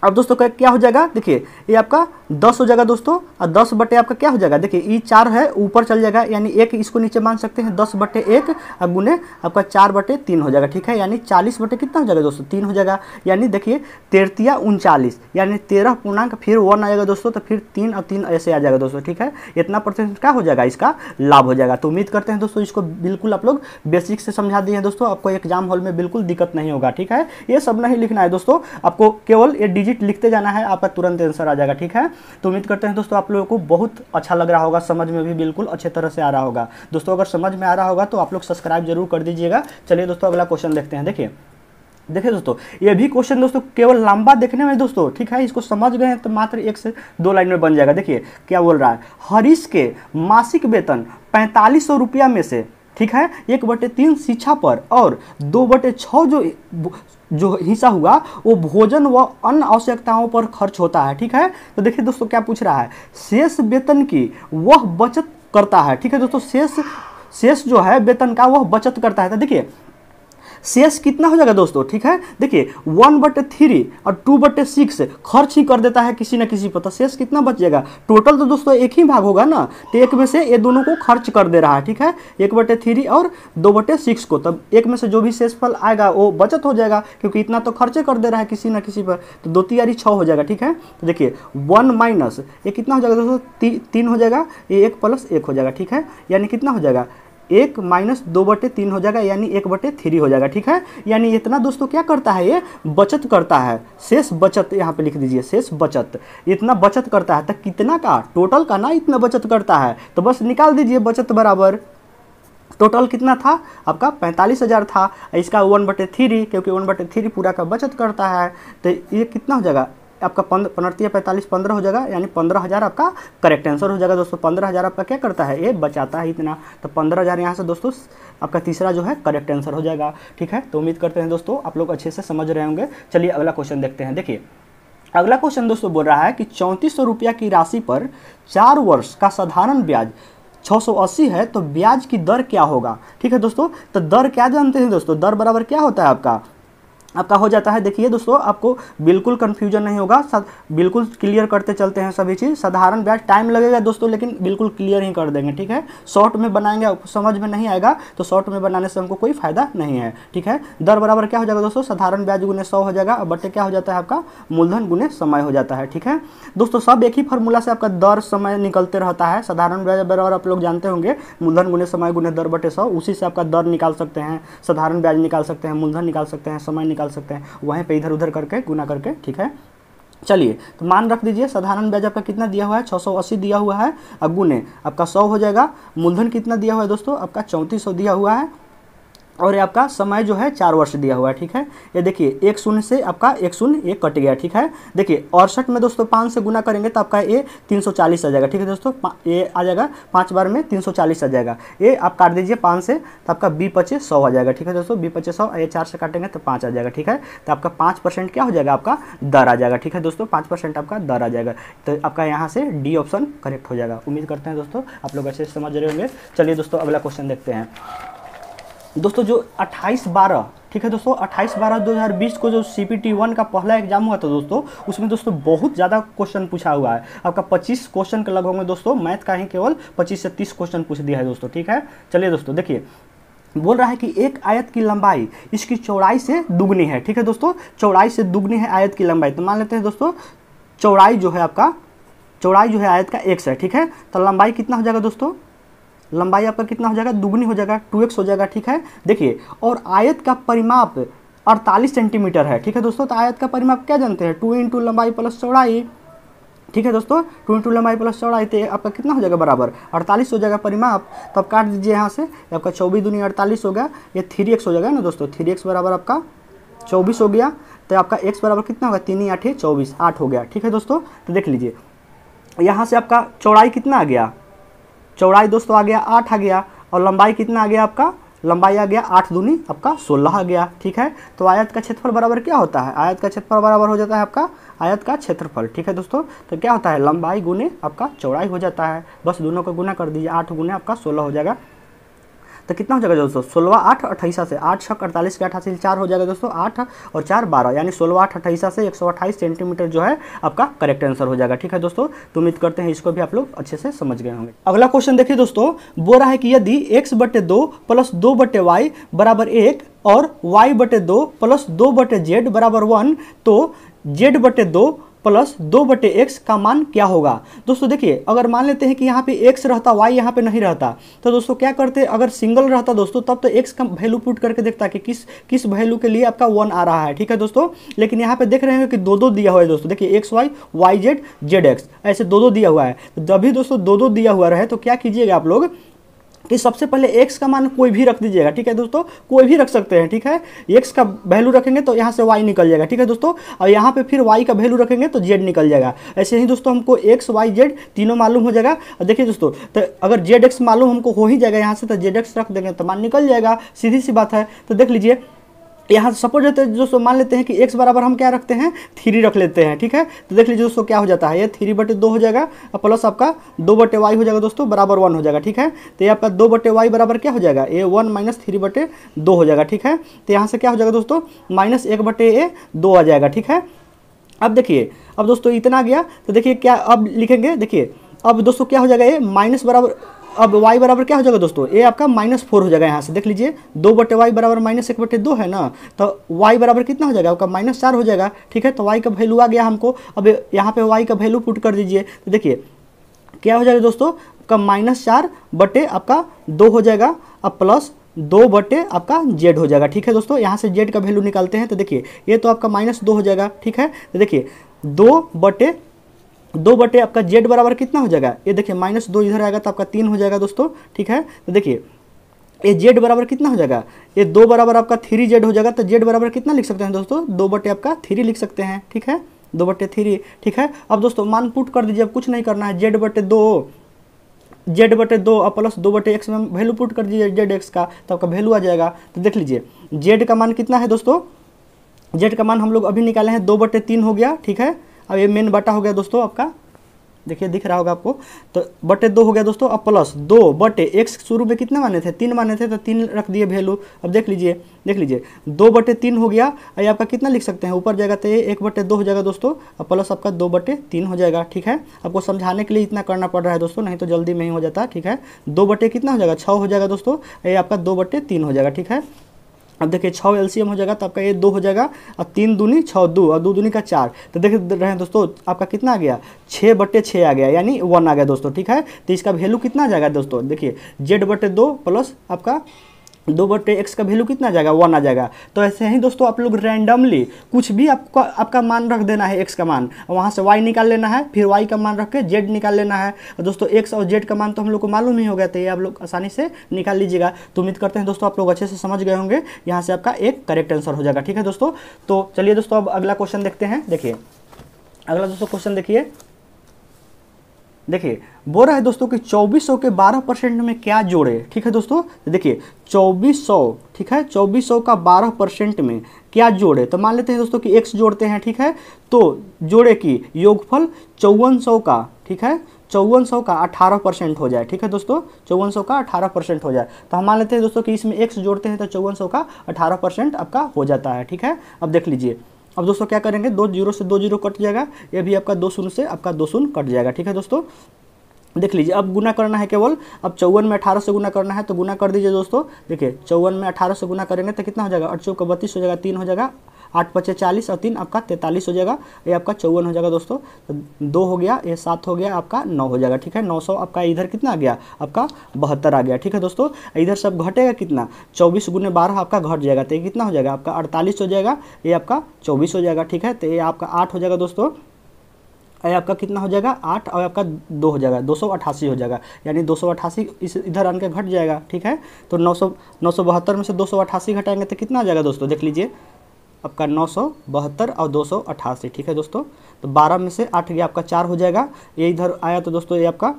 अब दोस्तों क्या हो जाएगा, देखिए ये आपका 10 हो जाएगा दोस्तों, और 10 बटे आपका क्या हो जाएगा, देखिए ये 4 है ऊपर चल जाएगा, यानी 1 इसको नीचे मान सकते हैं 10 बटे 1 और गुने आपका 4 बटे 3 हो जाएगा। ठीक है, यानी 40 बटे कितना हो जाएगा दोस्तों 3 हो जाएगा, यानी देखिए 13 39, यानी 13 पूर्णांक फिर 1 आएगा दोस्तों, तो फिर 3 और 3 ऐसे आ जाएगा दोस्तों। ठीक है, इतना % क्या हो जाएगा इसका लाभ हो जाएगा। तो उम्मीद करते हैं दोस्तों इसको बिल्कुल आप लोग बेसिक से समझा दिए हैं दोस्तों, आपको एग्जाम हॉल में बिल्कुल दिक्कत नहीं होगा। ठीक है, ये सब नहीं लिखना है दोस्तों, आपको केवल ये डिजिट लिखते जाना है, आपका तुरंत आंसर आ जाएगा। ठीक है, तो उम्मीद करते हैं दोस्तों आप लोगों को बहुत अच्छा लग रहा होगा, समझ में भी बिल्कुल अच्छे तरह से आ रहा होगा। दोस्तों अगर समझ में आ रहा होगा तो आप लोग सब्सक्राइब जरूर कर दीजिएगा। चलिए दोस्तों अगला क्वेश्चन देखते हैं। देखिए दोस्तों ये भी क्वेश्चन दोस्तों केवल लंबा देखने में दोस्तों, ठीक है, इसको समझ गए हैं तो मात्र 1 से 2 लाइन में बन जाएगा। देखिए क्या बोल रहा है, हरीश के मासिक वेतन 4500 रुपया में से, ठीक है, 1/3 शिक्षा पर और 2/6 जो हिस्सा हुआ वो भोजन व अन्य आवश्यकताओं पर खर्च होता है। ठीक है, तो देखिए दोस्तों क्या पूछ रहा है, शेष वेतन की वह बचत करता है। ठीक है दोस्तों, शेष जो है वेतन का वह बचत करता है। तो देखिए शेष कितना हो जाएगा दोस्तों, ठीक है, देखिए 1/3 और 2/6 खर्च ही कर देता है किसी न किसी पर, तो शेष कितना बच जाएगा, टोटल तो दोस्तों एक ही भाग होगा ना, तो एक में से ये दोनों को खर्च कर दे रहा है। ठीक है, 1/3 और 2/6 को, तब एक में से जो भी शेषफल आएगा वो बचत हो जाएगा, क्योंकि इतना तो खर्चे कर दे रहा है किसी न किसी पर, तो 2 तियारी 6 हो जाएगा। ठीक है, तो देखिए 1 माइनस ये कितना हो जाएगा दोस्तों 3 हो जाएगा, ये 1 + 1 हो जाएगा। ठीक है, यानी कितना हो जाएगा 1 माइनस 2/3 हो जाएगा, यानी 1/3 हो जाएगा। ठीक है, यानी इतना दोस्तों क्या करता है, ये बचत करता है, शेष बचत यहाँ पे लिख दीजिए, शेष बचत इतना बचत करता है। तो कितना का, टोटल का ना इतना बचत करता है, तो बस निकाल दीजिए बचत बराबर टोटल कितना था आपका 45,000 था, इसका 1/3 क्योंकि 1/3 पूरा का बचत करता है, तो ये कितना हो जाएगा आपका 45 15 हो जाएगा, यानी 15,000 आपका करेक्ट आंसर हो जाएगा दोस्तों। 15,000 आपका क्या करता है, ये बचाता है इतना, तो 15,000 यहाँ से दोस्तों आपका तीसरा जो है करेक्ट आंसर हो जाएगा। ठीक है, तो उम्मीद करते हैं दोस्तों आप लोग अच्छे से समझ रहे होंगे। चलिए अगला क्वेश्चन देखते हैं। देखिए अगला क्वेश्चन दोस्तों बोल रहा है कि 3400 रुपया की राशि पर 4 वर्ष का साधारण ब्याज 680 है, तो ब्याज की दर क्या होगा। ठीक है दोस्तों, तो दर क्या जानते हैं दोस्तों, दर बराबर क्या होता है आपका हो जाता है, देखिए दोस्तों आपको बिल्कुल कंफ्यूजन नहीं होगा, बिल्कुल क्लियर करते चलते हैं सभी चीज़। साधारण ब्याज टाइम लगेगा दोस्तों, लेकिन बिल्कुल क्लियर ही कर देंगे। ठीक है, शॉर्ट में बनाएंगे, समझ में नहीं आएगा तो शॉर्ट में बनाने से हमको कोई फायदा नहीं है। ठीक है, दर बराबर क्या हो जाएगा दोस्तों, साधारण ब्याज गुने 100 हो जाएगा, बटे क्या हो जाता है आपका मूलधन गुने समय हो जाता है। ठीक है दोस्तों, सब एक ही फार्मूला से आपका दर समय निकलते रहता है। साधारण ब्याज बराबर आप लोग जानते होंगे, मूलधन गुने समय गुने दर बटे 100, उसी से आपका दर निकाल सकते हैं, साधारण ब्याज निकाल सकते हैं, मूलधन निकाल सकते हैं, समय निकाल सकते हैं, वहीं पे इधर उधर करके गुना करके। ठीक है, चलिए तो मान रख दीजिए साधारण ब्याज आपका कितना दिया हुआ है 680 दिया हुआ है, अब गुने आपका 100 हो जाएगा। मूलधन कितना दिया हुआ है दोस्तों, आपका 3400 दिया हुआ है, और ये आपका समय जो है 4 वर्ष दिया हुआ है। ठीक है, ये देखिए 1 शून्य से आपका 1 शून्य ये कट गया। ठीक है, देखिए 68 में दोस्तों 5 से गुना करेंगे तो आपका ये 340 आ जाएगा। ठीक है दोस्तों, ये आ जाएगा 5 बार में 340 आ जाएगा, ये आप काट दीजिए 5 से, तो आपका 20 पचे 100 आ जाएगा। ठीक है दोस्तों, 20 पचे 100, ये 4 से काटेंगे तो 5 आ जाएगा। ठीक है, तो आपका 5% क्या हो जाएगा, आपका दर आ जाएगा। ठीक है दोस्तों, 5% आपका दर आ जाएगा, तो आपका यहाँ से डी ऑप्शन करेक्ट हो जाएगा। उम्मीद करते हैं दोस्तों आप लोग अच्छे से समझ रहे होंगे। चलिए दोस्तों अगला क्वेश्चन देखते हैं। दोस्तों जो 28/12, ठीक है दोस्तों, 28/12/2020 को जो CPT 1 का पहला एग्जाम हुआ था दोस्तों, उसमें दोस्तों बहुत ज़्यादा क्वेश्चन पूछा हुआ है। आपका 25 क्वेश्चन के लगभग में दोस्तों, मैथ का ही केवल 25 से 30 क्वेश्चन पूछ दिया है दोस्तों। ठीक है, चलिए दोस्तों देखिए बोल रहा है कि एक आयत की लंबाई इसकी चौड़ाई से दुगनी है। ठीक है दोस्तों, चौड़ाई से दुगनी है आयत की लंबाई। तो मान लेते हैं दोस्तों चौड़ाई जो है आपका, चौड़ाई जो है आयत का x है। ठीक है, तो लंबाई कितना हो जाएगा दोस्तों, लंबाई आपका कितना हो जाएगा, दुगनी हो जाएगा, 2x हो जाएगा। ठीक है, देखिए, और आयत का परिमाप 48 सेंटीमीटर है। ठीक है दोस्तों, तो आयत का परिमाप क्या जानते हैं, 2 इंटू लंबाई प्लस चौड़ाई। ठीक है दोस्तों, 2 इंटू लंबाई प्लस चौड़ाई, तो आपका कितना हो जाएगा बराबर 48 हो जाएगा परिमाप। तो आप काट दीजिए यहाँ से, आपका 24 दूनी 48 हो गया, ये 3x हो जाएगा ना दोस्तों, 3x बराबर आपका 24 हो गया। तो आपका x बराबर कितना होगा, 3 8 24, 8 हो गया। ठीक है दोस्तों, तो देख लीजिए यहाँ से आपका चौड़ाई कितना आ गया, चौड़ाई दोस्तों आ गया 8 आ गया, और लंबाई कितना आ गया आपका, लंबाई आ गया 8 दूनी आपका 16 आ गया। ठीक है, तो आयत का क्षेत्रफल बराबर क्या होता है, आयत का क्षेत्रफल बराबर हो जाता है आपका आयत का क्षेत्रफल। ठीक है दोस्तों, तो क्या होता है, लंबाई गुने आपका चौड़ाई हो जाता है, बस दोनों को गुना कर दीजिए, 8 गुने आपका 16 हो जाएगा। तो कितना हो जाएगा दोस्तों, 16 8 28 से 8 6 48 के 88 4 हो जाएगा दोस्तों, 8 और 4 12, यानी 16 8 28 से 128 सेंटीमीटर जो है आपका करेक्ट आंसर हो जाएगा। ठीक है दोस्तों, तो उम्मीद करते हैं इसको भी आप लोग अच्छे से समझ गए होंगे। अगला क्वेश्चन देखिए दोस्तों, बोल रहा है कि यदि x/2 प्लस 2/y बराबर 1 और y/2 प्लस 2/z बराबर 1, तो z/2 प्लस 2/x का मान क्या होगा। दोस्तों देखिए, अगर मान लेते हैं कि यहाँ पे x रहता, y यहाँ पे नहीं रहता, तो दोस्तों क्या करते, अगर सिंगल रहता दोस्तों तब तो x का वैल्यू पुट करके देखता कि किस वैल्यू के लिए आपका 1 आ रहा है। ठीक है दोस्तों, लेकिन यहाँ पे देख रहे हैं कि दो दिया हुआ है दोस्तों, देखिए x y y z z x ऐसे दो दिया हुआ है। तो जब भी दोस्तों दो दिया हुआ रहे तो क्या कीजिएगा आप लोग कि सबसे पहले x का मान कोई भी रख दीजिएगा। ठीक है दोस्तों, कोई भी रख सकते हैं। ठीक है, x का वैल्यू रखेंगे तो यहाँ से y निकल जाएगा। ठीक है दोस्तों, और यहाँ पे फिर y का वैल्यू रखेंगे तो z निकल जाएगा। ऐसे ही दोस्तों हमको x y z तीनों मालूम हो जाएगा। और देखिए दोस्तों, तो अगर zx मालूम हमको हो ही जाएगा यहाँ से, तो zx रख देंगे तो मान निकल जाएगा, सीधी सी बात है। तो देख लीजिए यहाँ सपोज दोस्तों मान लेते हैं कि x बराबर हम क्या रखते हैं, 3 रख लेते हैं। ठीक है, तो देख लीजिए दोस्तों क्या हो जाता है, ये 3/2 हो जाएगा और प्लस आपका 2/y हो जाएगा दोस्तों, बराबर 1 हो जाएगा। ठीक है, तो ये आपका 2/y बराबर क्या हो जाएगा, ये 1 - 3/2 हो जाएगा। ठीक है, तो यहाँ से क्या हो जाएगा दोस्तों, -1/2 आ जाएगा। ठीक है, अब देखिए, अब दोस्तों इतना गया, तो देखिए क्या अब लिखेंगे, देखिए अब दोस्तों क्या हो जाएगा, ये माइनस बराबर, अब y बराबर क्या हो जाएगा दोस्तों, ये आपका -4 हो जाएगा। यहाँ से देख लीजिए 2/y बराबर -1/2 है ना, तो y बराबर कितना हो जाएगा आपका -4 हो जाएगा। ठीक है, तो y का वैल्यू आ गया हमको, अब यहाँ पे y का वैल्यू पुट कर दीजिए, तो देखिए क्या हो जाएगा दोस्तों, आपका -4 आपका 2 हो जाएगा, अब प्लस 2 आपका z हो जाएगा। ठीक है दोस्तों, यहाँ से z का वैल्यू निकालते हैं, तो देखिए ये तो आपका -2 हो जाएगा। ठीक है, तो देखिए 2 आपका z बराबर कितना हो जाएगा, ये देखिए -2 इधर आएगा तो आपका 3 हो जाएगा दोस्तों। ठीक है, तो देखिए ये z बराबर कितना हो जाएगा, ये 2 बराबर आपका 3z हो जाएगा, तो z बराबर कितना लिख सकते हैं दोस्तों, 2 आपका 3 लिख सकते हैं। ठीक है, 2/3। ठीक है, अब दोस्तों मान पुट कर दीजिए, अब कुछ नहीं करना है, z/2 और प्लस 2/x में वैल्यू पुट कर दीजिए zx का, तो आपका वैल्यू आ जाएगा। तो देख लीजिए z का मान कितना है दोस्तों, z का मान हम लोग अभी निकाले हैं 2/3 हो गया। ठीक है, अब ये मेन बटा हो गया दोस्तों आपका, देखिए दिख रहा होगा आपको, तो 2/2 हो गया दोस्तों, अब प्लस 2/x शुरू में कितने माने थे, 3 माने थे, तो 3 रख दिए वैल्यू। अब देख लीजिए 2/3 हो गया, ये आपका कितना लिख सकते हैं, ऊपर जाएगा तो ये 1/2 हो जाएगा दोस्तों, और प्लस आपका 2/3 हो जाएगा। ठीक है, आपको समझाने के लिए इतना करना पड़ रहा है दोस्तों, नहीं तो जल्दी में ही हो जाता। ठीक है, 2 कितना हो जाएगा, 6 हो जाएगा दोस्तों, ये आपका 2/3 हो जाएगा। ठीक है, अब देखिए 6 एलसीएम हो जाएगा, तो आपका ये 2 हो जाएगा, और 3 दूनी 6 2 और 2 दूनी का 4, तो देख रहे हैं दोस्तों आपका कितना आ गया, 6/6 आ गया, यानी 1 आ गया दोस्तों। ठीक है, तो इसका वैल्यू कितना आ जाएगा दोस्तों, देखिए z/2 प्लस आपका 2/x का वैल्यू कितना आ जाएगा, 1 आ जाएगा। तो ऐसे ही दोस्तों आप लोग रैंडमली कुछ भी आपका मान रख देना है, x का मान, वहाँ से y निकाल लेना है, फिर y का मान रख के z निकाल लेना है। और दोस्तों x और z का मान तो हम लोग को मालूम ही हो गया, तो ये आप लोग आसानी से निकाल लीजिएगा। तो उम्मीद करते हैं दोस्तों आप लोग अच्छे से समझ गए होंगे, यहाँ से आपका एक करेक्ट आंसर हो जाएगा। ठीक है दोस्तों, तो चलिए दोस्तों अब अगला क्वेश्चन देखते हैं। देखिए अगला दोस्तों क्वेश्चन देखिए बोल रहा है दोस्तों कि 2400 के 12% में क्या जोड़े। ठीक है दोस्तों, देखिए 2400, ठीक है, 2400 का 12% में क्या जोड़े, तो मान लेते हैं दोस्तों कि x जोड़ते हैं। ठीक है, तो जोड़े की योगफल 5400 का, ठीक है, 5400 का 18% हो जाए। ठीक है दोस्तों, 5400 का 18% हो जाए, तो हम मान लेते हैं दोस्तों कि इसमें x जोड़ते हैं तो 5400 का 18% आपका हो जाता है। ठीक है, अब देख लीजिए, अब दोस्तों क्या करेंगे, 2 0 से 2 0 कट जाएगा, ये भी आपका 2 0 से आपका 2 0 कट जाएगा। ठीक है दोस्तों, देख लीजिए, अब गुना करना है केवल, अब 54 में 18 से गुना करना है, तो गुना कर दीजिए दोस्तों। देखिए 54 में 18 से गुना करेंगे तो कितना हो जाएगा, 8 चौका 32 हो जाएगा, 3 हो जाएगा, 8 पचे 40 और 3 आपका 43 हो जाएगा, ये आपका 54 हो जाएगा दोस्तों। तो 2 हो गया, ये 7 हो गया, आपका 9 हो जाएगा। ठीक है, 900 आपका इधर कितना आ गया, आपका 72 आ गया। ठीक है दोस्तों, इधर सब घटेगा कितना, 24 गुने 12 आपका घट जाएगा, तो ये कितना हो जाएगा, आपका 48 हो जाएगा, ये आपका 24 हो जाएगा। ठीक है, तो ये आपका 8 हो जाएगा दोस्तों, ये आपका कितना हो जाएगा, 8 और आपका 2 हो जाएगा, 288 हो जाएगा, यानी 288 इस इधर आन के घट जाएगा। ठीक है, तो 972 में से 288 घटाएंगे तो कितना आ जाएगा दोस्तों, देख लीजिए आपका 972 और 288। ठीक है दोस्तों, तो 12 में से 8 गया, आपका 4 हो जाएगा, ये इधर आया तो दोस्तों ये आपका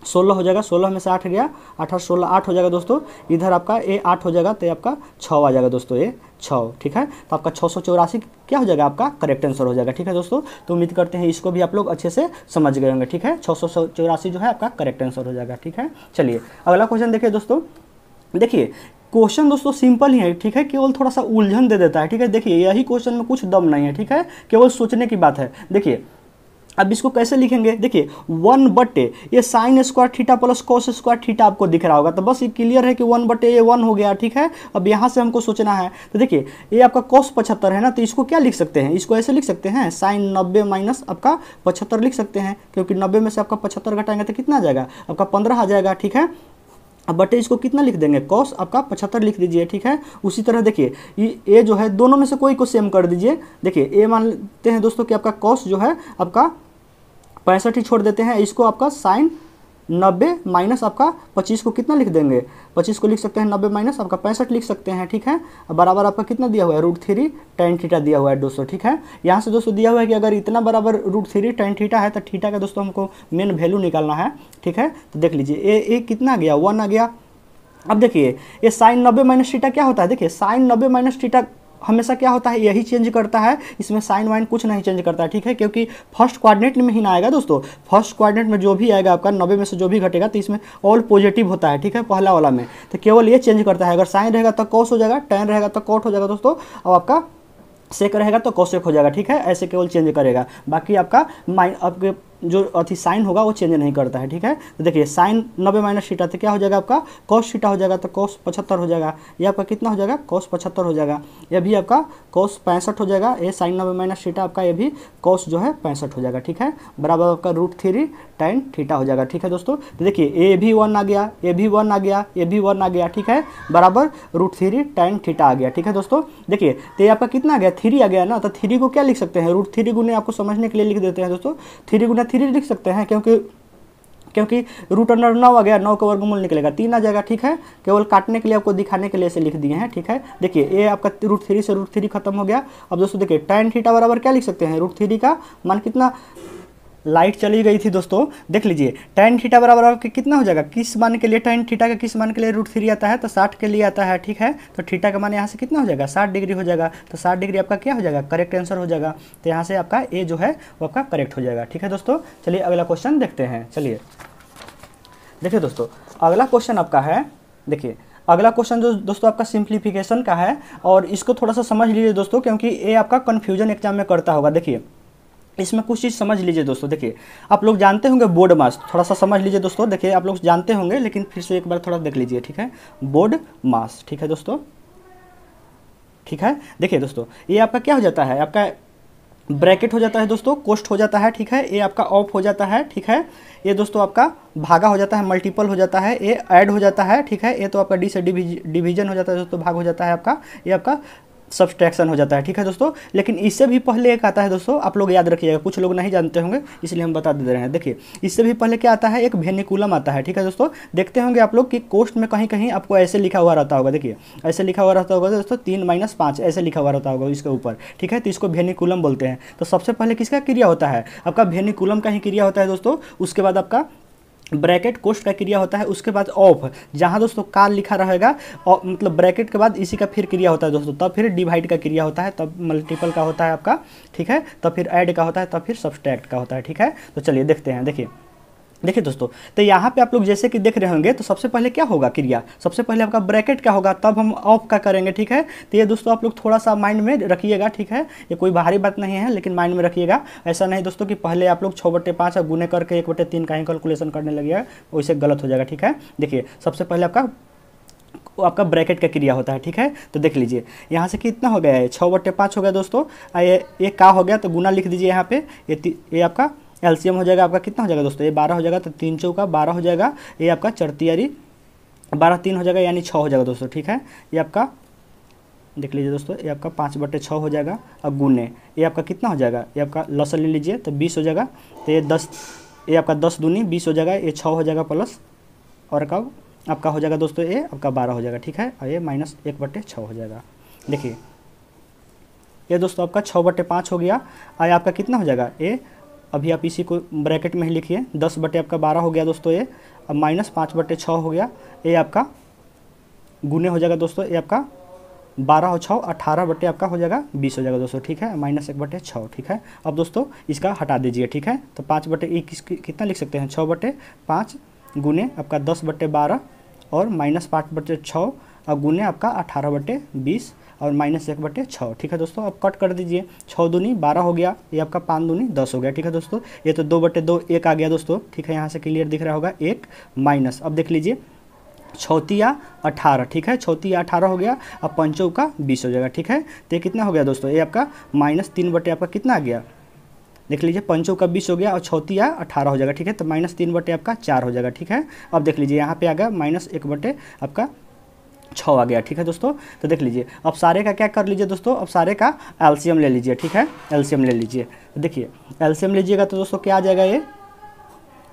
16 हो जाएगा, 16 में से 8 गया, 8 16 8 हो जाएगा दोस्तों, इधर आपका ये 8 हो जाएगा, तो ये आपका 6 आ जाएगा दोस्तों, ये 6। ठीक है, तो आपका 684 क्या हो जाएगा, आपका करेक्ट आंसर हो जाएगा। ठीक है दोस्तों, तो उम्मीद करते हैं इसको भी आप लोग अच्छे से समझ गए होंगे। ठीक है, 684 जो है आपका करेक्ट आंसर हो जाएगा। ठीक है, चलिए अगला क्वेश्चन देखिए दोस्तों। देखिए क्वेश्चन दोस्तों सिंपल ही है, ठीक है, केवल थोड़ा सा उलझन दे देता है। ठीक है, देखिए यही क्वेश्चन में कुछ दम नहीं है। ठीक है, केवल सोचने की बात है। देखिए अब इसको कैसे लिखेंगे, देखिए 1/, ये sine square theta plus cos square theta आपको दिख रहा होगा, तो बस ये क्लियर है कि 1/, ये 1 हो गया। ठीक है, अब यहाँ से हमको सोचना है, तो देखिए ये आपका cos 75 है ना, तो इसको क्या लिख सकते हैं, इसको ऐसे लिख सकते हैं, साइन 90 माइनस आपका 75 लिख सकते हैं, क्योंकि 90 में से आपका 75 घटाएंगे तो कितना आ जाएगा, आपका 15 आ जाएगा। ठीक है, अब बटे इसको कितना लिख देंगे, कॉस आपका 75 लिख दीजिए। ठीक है, उसी तरह देखिए ये जो है दोनों में से कोई को सेम कर दीजिए। देखिए ये मान लेते हैं दोस्तों कि आपका कॉस जो है आपका 65 ही छोड़ देते हैं, इसको आपका साइन 90 माइनस आपका 25 को कितना लिख देंगे, 25 को लिख सकते हैं 90 माइनस आपका 65 लिख सकते हैं। ठीक है, अब बराबर आपका कितना दिया हुआ है, √3 tan थीटा दिया हुआ है दोस्तों। ठीक है, यहाँ से दोस्तों दिया हुआ है कि अगर इतना बराबर √3 tan थीटा है तो थीटा का दोस्तों हमको मेन वैल्यू निकालना है। ठीक है, तो देख लीजिए ये कितना आ गया, 1 आ गया। अब देखिए ये साइन 90 माइनस थीटा क्या होता है, देखिए साइन 90 माइनस थीटा हमेशा क्या होता है, यही चेंज करता है, इसमें साइन वाइन कुछ नहीं चेंज करता है। ठीक है, क्योंकि फर्स्ट कोऑर्डिनेट में ही ना आएगा दोस्तों, फर्स्ट कोऑर्डिनेट में जो भी आएगा आपका 90 में से जो भी घटेगा तो इसमें ऑल पॉजिटिव होता है। ठीक है, पहला वाला में तो केवल ये चेंज करता है, अगर साइन रहेगा तो कॉस हो जाएगा, टैन रहेगा तो कॉट हो जाएगा दोस्तों, और आपका सेक रहेगा तो कोसेक हो जाएगा। ठीक है, ऐसे केवल चेंज करेगा, बाकी आपका आपके जो अथी साइन होगा वो चेंज नहीं करता है। ठीक है, तो देखिए साइन 90 माइनस थीटा तो क्या हो जाएगा, आपका कॉस थीटा हो जाएगा, तो कॉस 75 हो जाएगा, ये आपका कितना हो जाएगा, कॉस 75 हो जाएगा, ये भी आपका कॉस 65 हो जाएगा, ये साइन 90 माइनस थीटा आपका ये भी कॉस जो है 65 हो जाएगा। ठीक है, बराबर आपका √3 tan थीटा हो जाएगा। ठीक है दोस्तों, तो देखिए ए भी 1 आ गया, ये भी 1 आ गया, ये भी 1 आ गया। ठीक है, बराबर √3 tan थीटा आ गया। ठीक है दोस्तों, देखिए तो ये आपका कितना आ गया, 3 आ गया ना, तो 3 को क्या लिख सकते हैं, √3 गुने आपको समझने के लिए लिख देते हैं दोस्तों, 3 गुना 3 लिख सकते हैं, क्योंकि रूट अंडर 9 आ गया, 9 का वर्गमूल निकलेगा 3 आ जाएगा। ठीक है, केवल काटने के लिए आपको दिखाने के लिए ऐसे लिख दिए हैं। ठीक है, देखिए ये आपका √3 से √3 खत्म हो गया। अब दोस्तों देखिए tan थीटा बराबर क्या लिख सकते हैं, √3 का मान कितना, लाइट चली गई थी दोस्तों, देख लीजिए tan थीटा बराबर आपके कितना हो जाएगा, किस मान के लिए tan थीटा का किस मान के लिए √3 आता है, तो 60 के लिए आता है। ठीक है, तो थीटा का मान यहाँ से कितना हो जाएगा, 60 डिग्री हो जाएगा, तो 60 डिग्री आपका क्या हो जाएगा, करेक्ट आंसर हो जाएगा। तो यहाँ से आपका ए जो है वो आपका करेक्ट हो जाएगा। ठीक है दोस्तों, चलिए अगला क्वेश्चन देखते हैं। चलिए देखिए दोस्तों अगला क्वेश्चन आपका है, देखिए अगला क्वेश्चन जो दोस्तों आपका सिंप्लीफिकेशन का है, और इसको थोड़ा सा समझ लीजिए दोस्तों, क्योंकि ये आपका कन्फ्यूजन एग्जाम में करता होगा। देखिए इसमें कुछ चीज़ समझ लीजिए दोस्तों, देखिए आप लोग जानते होंगे बोर्ड मास, थोड़ा सा समझ लीजिए दोस्तों, देखिए आप लोग जानते होंगे लेकिन फिर से एक बार थोड़ा देख लीजिए। ठीक है, बोर्ड मास, ठीक है दोस्तों, ठीक है, देखिए दोस्तों ये आपका क्या हो जाता है, आपका ब्रैकेट हो जाता है दोस्तों, कोष्ट हो जाता है। ठीक है, ये आपका ऑफ हो जाता है। ठीक है, ये दोस्तों आपका भागा हो जाता है, मल्टीपल हो जाता है, ये ऐड हो जाता है। ठीक है, ये तो आपका डी से डिवीजन हो जाता है दोस्तों, भाग हो जाता है आपका, ये आपका सब्सट्रैक्शन हो जाता है। ठीक है दोस्तों, लेकिन इससे भी पहले एक आता है दोस्तों, आप लोग याद रखिएगा, कुछ लोग नहीं जानते होंगे इसलिए हम बता दे रहे हैं। देखिए इससे भी पहले क्या आता है, एक वेनिकुलम आता है। ठीक है दोस्तों, देखते होंगे आप लोग कि कोष्ट में कहीं कहीं आपको ऐसे लिखा हुआ रहता होगा, देखिए ऐसे लिखा हुआ रहता होगा दोस्तों, 3 - 5 ऐसे लिखा हुआ रहता होगा इसके ऊपर। ठीक है, तो इसको वेनिकुलम बोलते हैं। तो सबसे पहले किसका क्रिया होता है, आपका वेनिकुलम का ही क्रिया होता है दोस्तों, उसके बाद आपका ब्रैकेट कोष्ट का क्रिया होता है, उसके बाद ऑफ, जहाँ दोस्तों काल लिखा रहेगा, मतलब ब्रैकेट के बाद इसी का फिर क्रिया होता है दोस्तों, तब फिर डिवाइड का क्रिया होता है, तब मल्टीपल का होता है आपका। ठीक है, तब फिर ऐड का होता है, तब फिर सब्सट्रैक्ट का होता है। ठीक है, तो चलिए देखते हैं। देखिए देखिए दोस्तों, तो यहाँ पे आप लोग जैसे कि देख रहे होंगे, तो सबसे पहले क्या होगा क्रिया, सबसे पहले आपका ब्रैकेट क्या होगा, तब हम ऑफ का करेंगे, ठीक है। तो ये दोस्तों आप लोग थोड़ा सा माइंड में रखिएगा, ठीक है। ये कोई बाहरी बात नहीं है, लेकिन माइंड में रखिएगा। ऐसा नहीं दोस्तों कि पहले आप लोग 6/5 गुने करके 1/3 का ही कैलकुलेशन करने लगिएगा, वैसे गलत हो जाएगा, ठीक है। देखिए सबसे पहले आपका ब्रैकेट का क्रिया होता है, ठीक है। तो देख लीजिए यहाँ से कितना हो गया है, 6/5 हो गया दोस्तों। ये का हो गया, तो गुना लिख दीजिए यहाँ पे। ये आपका एलसीएम हो जाएगा, आपका कितना हो जाएगा दोस्तों, ये 12 हो जाएगा, तो 3 चौका 12 हो जाएगा। ये आपका 4 तियारी 12 3 हो जाएगा, यानी 6 हो जाएगा दोस्तों, ठीक है। ये आपका देख लीजिए दोस्तों, ये आपका 5/6 हो जाएगा। अब गुने ये आपका कितना हो जाएगा, ये आपका लसन ले लीजिए, तो 20 हो जाएगा। तो ये 10, ये आपका 10 दूनी 20 हो जाएगा। ये 6 हो जाएगा प्लस, और आपका हो जाएगा दोस्तों, ये आपका 12 हो जाएगा, ठीक है। और ये -1/6 हो जाएगा। देखिए ये दोस्तों आपका 6/5 हो गया। और आपका कितना हो जाएगा, ये अभी आप इसी को ब्रैकेट में ही लिखिए, 10/12 हो गया दोस्तों। ये अब -5/6 हो गया। ये आपका गुने हो जाएगा दोस्तों, ये आपका 12 और 6 18 आपका हो जाएगा 20 हो जाएगा दोस्तों, ठीक है। -1/6, ठीक है। अब दोस्तों इसका हटा दीजिए, ठीक है। तो 5/कितना लिख सकते हैं, 6/5 गुने आपका 10/12 और -5/6 और गुने आपका 18/20 और -1/6, ठीक है दोस्तों। अब कट कर दीजिए, 6 दूनी 12 हो गया, ये आपका 5 दूनी 10 हो गया, ठीक है दोस्तों। ये तो 2/2 1 आ गया दोस्तों, ठीक है। यहाँ से क्लियर दिख रहा होगा, 1 माइनस, अब देख लीजिए 6 18, ठीक है। 6 18 हो गया। अब 5 का 20 हो जाएगा, ठीक है। तो ये कितना हो गया दोस्तों, ये आपका -3 आपका कितना आ गया, देख लीजिए 5 का 20 हो गया और 6 18 हो जाएगा, ठीक है। तो -3 आपका 4 हो जाएगा, ठीक है। अब देख लीजिए यहाँ पे आ गया -1 आपका 6 आ गया, ठीक है दोस्तों। तो देख लीजिए अब सारे का क्या कर लीजिए दोस्तों, अब सारे का एलसीएम ले लीजिए, ठीक है। एलसीएम ले लीजिए, देखिए एलसीएम लीजिएगा तो दोस्तों क्या आ जाएगा, ये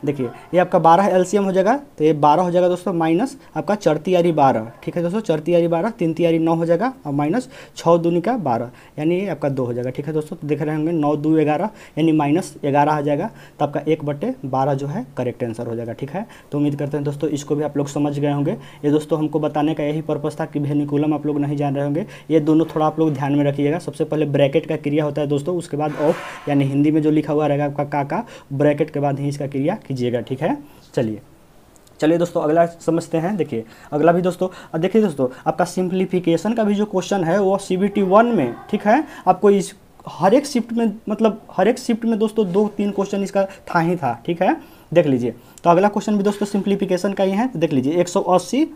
देखिए ये आपका 12 एलसीएम हो जाएगा। तो ये 12 हो जाएगा दोस्तों, माइनस आपका 4 तियारी 12, ठीक है दोस्तों। 4 तियारी 12, 3 तियारी 9 हो जाएगा और माइनस 6 दूनी का 12, यानी ये आपका 2 हो जाएगा, ठीक है दोस्तों। तो देख रहे होंगे 9 2 11, यानी -11 आ जाएगा। तो आपका 1/12 जो है करेक्ट आंसर हो जाएगा, ठीक है। तो उम्मीद करते हैं दोस्तों इसको भी आप लोग समझ गए होंगे। ये दोस्तों हमको बताने का यही पर्पस था कि वेनिकुलम आप लोग नहीं जान रहे होंगे। ये दोनों थोड़ा आप लोग ध्यान में रखिएगा। सबसे पहले ब्रैकेट का क्रिया होता है दोस्तों, उसके बाद ऑफ, यानी हिंदी में जो लिखा हुआ रहेगा आपका का ब्रैकेट के बाद ही इसका क्रिया कीजिएगा, ठीक है। चलिए दोस्तों अगला समझते हैं। देखिए अगला भी दोस्तों, देखिए दोस्तों आपका सिंप्लीफिकेशन का भी जो क्वेश्चन है वो CBT 1 में, ठीक है। आपको इस हर एक शिफ्ट में, मतलब हर एक शिफ्ट में दोस्तों 2-3 क्वेश्चन इसका था ही था, ठीक है। देख लीजिए तो अगला क्वेश्चन भी दोस्तों सिंप्लीफिकेशन का ही है। तो देख लीजिए 180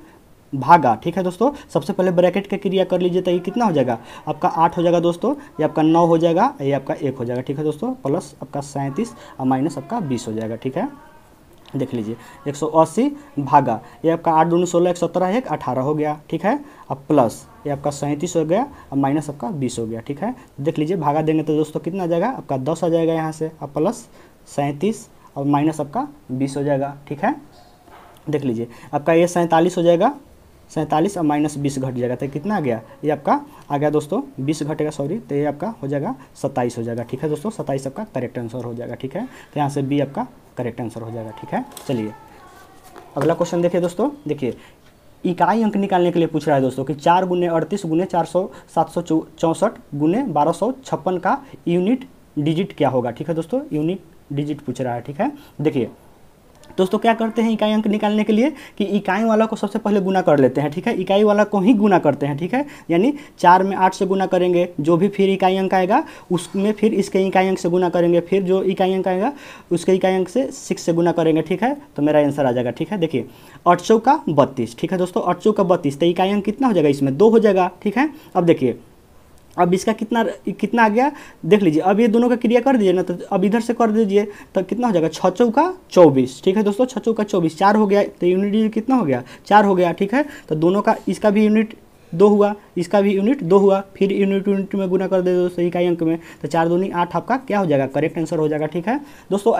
भागा, ठीक है दोस्तों। सबसे पहले ब्रैकेट का क्रिया कर लीजिए, तो ये कितना हो जाएगा, आपका 8 हो जाएगा दोस्तों। ये आपका 9 हो जाएगा, ये आपका 1 हो जाएगा, ठीक है दोस्तों। प्लस आपका 37 और माइनस आपका 20 हो जाएगा, ठीक है। देख लीजिए 180 भागा, ये आपका 8 दूनी 16 117 1 18 हो गया, ठीक है। अब प्लस ये आपका 37 हो गया और माइनस आपका 20 हो गया, ठीक है। देख लीजिए भागा देंगे तो दोस्तों कितना आ जाएगा, आपका 10 आ जाएगा यहाँ से, अब प्लस 37 और माइनस आपका 20 हो जाएगा, ठीक है। देख लीजिए आपका ये 47 हो जाएगा, 47 और -20 घट जाएगा, तो कितना आ गया, ये आपका आ गया दोस्तों 20 घटेगा, सॉरी। तो ये आपका हो जाएगा 27 हो जाएगा, ठीक है दोस्तों। 27 आपका करेक्ट आंसर हो जाएगा, ठीक है। तो यहाँ से बी आपका करेक्ट आंसर हो जाएगा, ठीक है। चलिए अगला क्वेश्चन देखिए दोस्तों। देखिए इकाई अंक निकालने के लिए पूछ रहा है दोस्तों कि 4 × 38 × 400 764 × 1256 का यूनिट डिजिट क्या होगा, ठीक है दोस्तों। यूनिट डिजिट पूछ रहा है, ठीक है। देखिए दोस्तों क्या करते हैं इकाई अंक निकालने के लिए कि इकाई वाला को सबसे पहले गुना कर लेते हैं, ठीक है। इकाई वाला को ही गुना करते हैं, ठीक है। यानी 4 में 8 से गुना करेंगे, जो भी फिर इकाई अंक आएगा उसमें फिर इसके इकाई अंक से गुना करेंगे, फिर जो इकाई अंक आएगा उसके इकाई अंक से 6 से गुना करेंगे, ठीक है। तो मेरा आंसर आ जाएगा, ठीक है। देखिए 8 चौका 32, ठीक है दोस्तों। 8 चौका 32, तो इकाई अंक कितना हो जाएगा, इसमें 2 हो जाएगा, ठीक है। अब देखिए अब इसका कितना आ गया, देख लीजिए। अब ये दोनों का क्रिया कर दीजिए ना, तो अब इधर से कर दीजिए तो कितना हो जाएगा, 6 चौका 24, ठीक है दोस्तों। 6 चौका 24, 4 हो गया, तो यूनिट कितना हो गया, 4 हो गया, ठीक है। तो दोनों का, इसका भी यूनिट 2 हुआ, इसका भी यूनिट 2 हुआ, फिर यूनिट में गुना कर दे दोस्तों इकाई अंक में, तो 4 दूनी 8 आपका क्या हो जाएगा, करेक्ट आंसर हो जाएगा, ठीक है दोस्तों।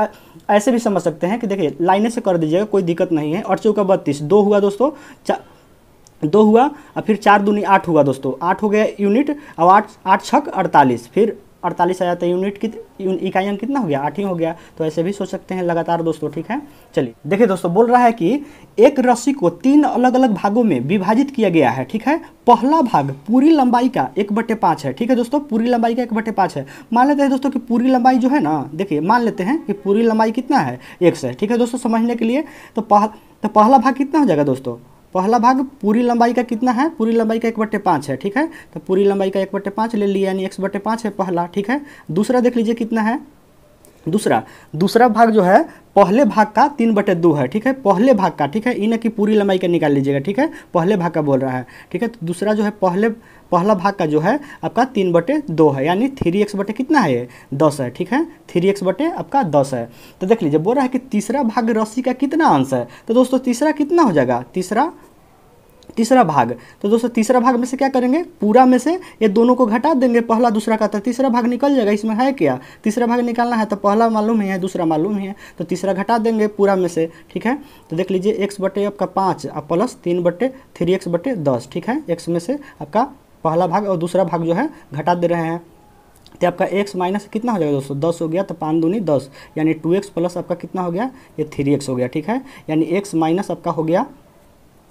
ऐसे भी समझ सकते हैं कि देखिए लाइने से कर दीजिएगा, कोई दिक्कत नहीं है। 8 चौका 32, 2 हुआ दोस्तों, 2 हुआ और फिर 4 दूनी 8 हुआ दोस्तों, 8 हो गया यूनिट। और 8 6 48, फिर 48 आया तो यूनिट इकाई अंक कितना हो गया 8 ही हो गया। तो ऐसे भी सोच सकते हैं लगातार दोस्तों, ठीक है। चलिए देखिए दोस्तों, बोल रहा है कि एक रस्सी को 3 अलग अलग भागों में विभाजित किया गया है, ठीक है। पहला भाग पूरी लंबाई का 1/5 है, ठीक है दोस्तों, पूरी लंबाई का 1/5 है। मान लेते हैं दोस्तों कि पूरी लंबाई जो है ना, देखिए मान लेते हैं कि पूरी लंबाई कितना है x है, ठीक है दोस्तों, समझने के लिए। तो पहला भाग कितना हो जाएगा दोस्तों, पहला भाग पूरी लंबाई का कितना है, पूरी लंबाई का 1/5 है, ठीक है। तो पूरी लंबाई का 1/5 ले लिया, यानी x/5 है पहला, ठीक है। दूसरा देख लीजिए कितना है, दूसरा भाग जो है पहले भाग का 3/2 है, ठीक है, पहले भाग का, ठीक है। इन की पूरी लंबाई का निकाल लीजिएगा, ठीक है, पहले भाग का बोल रहा है, ठीक है। तो दूसरा जो है पहला भाग का जो है आपका 3/2 है, यानी 3x बटे कितना है, 10 है, ठीक है। 3x बटे आपका 10 है। तो देख लीजिए बोल रहा है कि तीसरा भाग रस्सी का कितना अंश है। तो दोस्तों तीसरा कितना हो जाएगा, तीसरा भाग। तो दोस्तों तीसरा भाग में से क्या करेंगे, पूरा में से ये दोनों को घटा देंगे, पहला दूसरा का, तो तीसरा भाग निकल जाएगा। इसमें है क्या, तीसरा भाग निकालना है, तो पहला मालूम ही है, दूसरा मालूम ही है, तो तीसरा घटा देंगे पूरा में से, ठीक है। तो देख लीजिए x बटे आपका 5 और प्लस 3x बटे 10, ठीक है। x में से आपका पहला भाग और दूसरा भाग जो है घटा दे रहे हैं, तो आपका x माइनस कितना हो जाएगा दोस्तों, 10 हो गया। तो 5 दूनी 10, यानी 2x प्लस आपका कितना हो गया, ये 3x हो गया, ठीक है। यानी x माइनस आपका हो गया